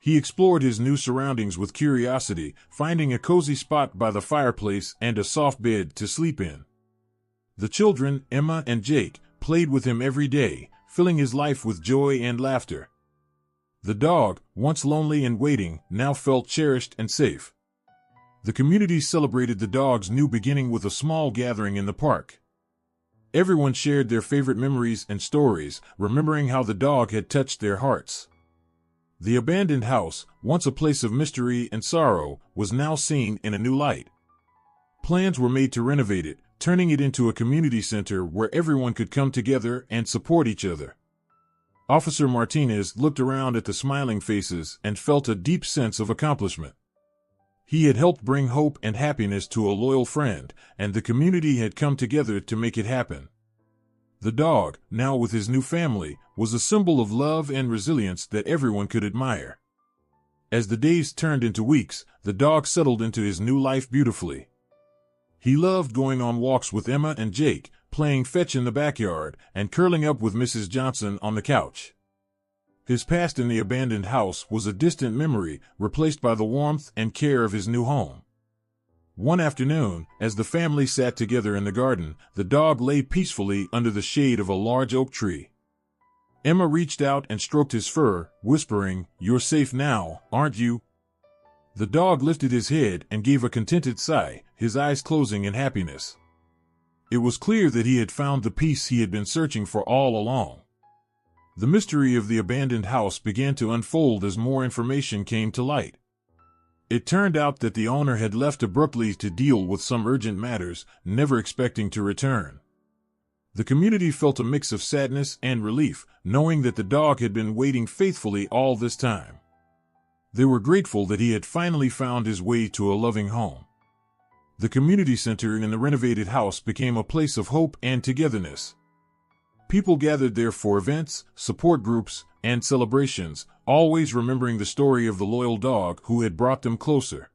He explored his new surroundings with curiosity, finding a cozy spot by the fireplace and a soft bed to sleep in. The children, Emma and Jake, played with him every day, filling his life with joy and laughter. The dog, once lonely and waiting, now felt cherished and safe. The community celebrated the dog's new beginning with a small gathering in the park. Everyone shared their favorite memories and stories, remembering how the dog had touched their hearts. The abandoned house, once a place of mystery and sorrow, was now seen in a new light. Plans were made to renovate it, turning it into a community center where everyone could come together and support each other. Officer Martinez looked around at the smiling faces and felt a deep sense of accomplishment. He had helped bring hope and happiness to a loyal friend, and the community had come together to make it happen. The dog, now with his new family, was a symbol of love and resilience that everyone could admire. As the days turned into weeks, the dog settled into his new life beautifully. He loved going on walks with Emma and Jake, playing fetch in the backyard, and curling up with Mrs. Johnson on the couch. His past in the abandoned house was a distant memory, replaced by the warmth and care of his new home. One afternoon, as the family sat together in the garden, the dog lay peacefully under the shade of a large oak tree. Emma reached out and stroked his fur, whispering, "You're safe now, aren't you?" The dog lifted his head and gave a contented sigh, his eyes closing in happiness. It was clear that he had found the peace he had been searching for all along. The mystery of the abandoned house began to unfold as more information came to light. It turned out that the owner had left abruptly to deal with some urgent matters, never expecting to return. The community felt a mix of sadness and relief, knowing that the dog had been waiting faithfully all this time. They were grateful that he had finally found his way to a loving home. The community center in the renovated house became a place of hope and togetherness. People gathered there for events, support groups, and celebrations, always remembering the story of the loyal dog who had brought them closer.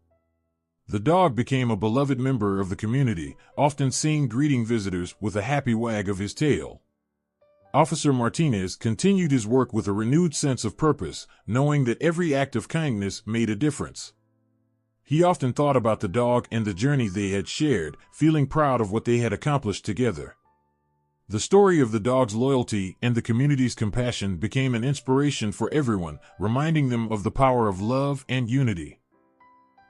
The dog became a beloved member of the community, often seen greeting visitors with a happy wag of his tail. Officer Martinez continued his work with a renewed sense of purpose, knowing that every act of kindness made a difference. He often thought about the dog and the journey they had shared, feeling proud of what they had accomplished together. The story of the dog's loyalty and the community's compassion became an inspiration for everyone, reminding them of the power of love and unity.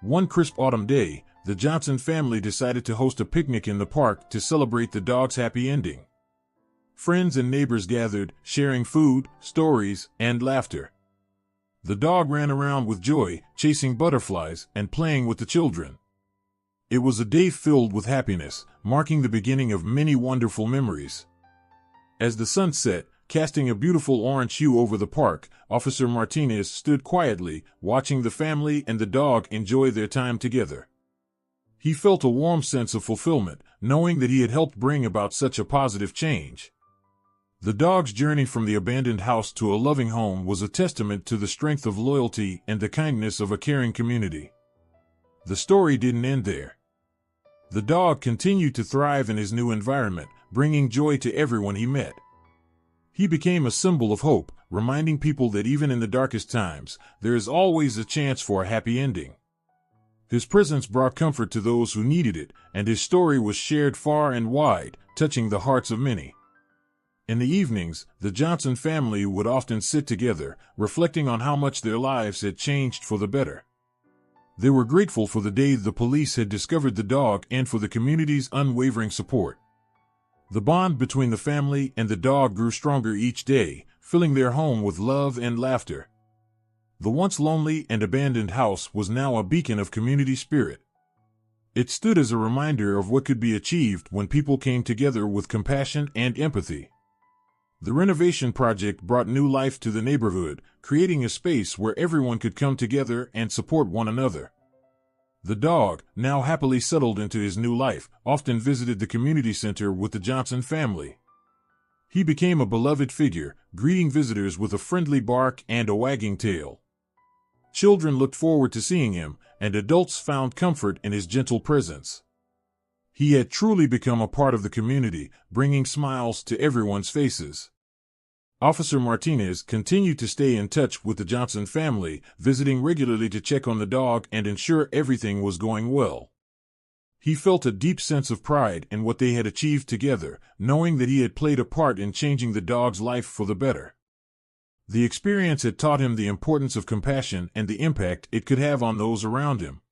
One crisp autumn day, the Johnson family decided to host a picnic in the park to celebrate the dog's happy ending. Friends and neighbors gathered, sharing food, stories, and laughter. The dog ran around with joy, chasing butterflies and playing with the children. It was a day filled with happiness, marking the beginning of many wonderful memories. As the sun set, casting a beautiful orange hue over the park, Officer Martinez stood quietly, watching the family and the dog enjoy their time together. He felt a warm sense of fulfillment, knowing that he had helped bring about such a positive change. The dog's journey from the abandoned house to a loving home was a testament to the strength of loyalty and the kindness of a caring community. The story didn't end there. The dog continued to thrive in his new environment, bringing joy to everyone he met. He became a symbol of hope, reminding people that even in the darkest times, there is always a chance for a happy ending. His presence brought comfort to those who needed it, and his story was shared far and wide, touching the hearts of many. In the evenings, the Johnson family would often sit together, reflecting on how much their lives had changed for the better. They were grateful for the day the police had discovered the dog and for the community's unwavering support. The bond between the family and the dog grew stronger each day, filling their home with love and laughter. The once lonely and abandoned house was now a beacon of community spirit. It stood as a reminder of what could be achieved when people came together with compassion and empathy. The renovation project brought new life to the neighborhood, creating a space where everyone could come together and support one another. The dog, now happily settled into his new life, often visited the community center with the Johnson family. He became a beloved figure, greeting visitors with a friendly bark and a wagging tail. Children looked forward to seeing him, and adults found comfort in his gentle presence. He had truly become a part of the community, bringing smiles to everyone's faces. Officer Martinez continued to stay in touch with the Johnson family, visiting regularly to check on the dog and ensure everything was going well. He felt a deep sense of pride in what they had achieved together, knowing that he had played a part in changing the dog's life for the better. The experience had taught him the importance of compassion and the impact it could have on those around him.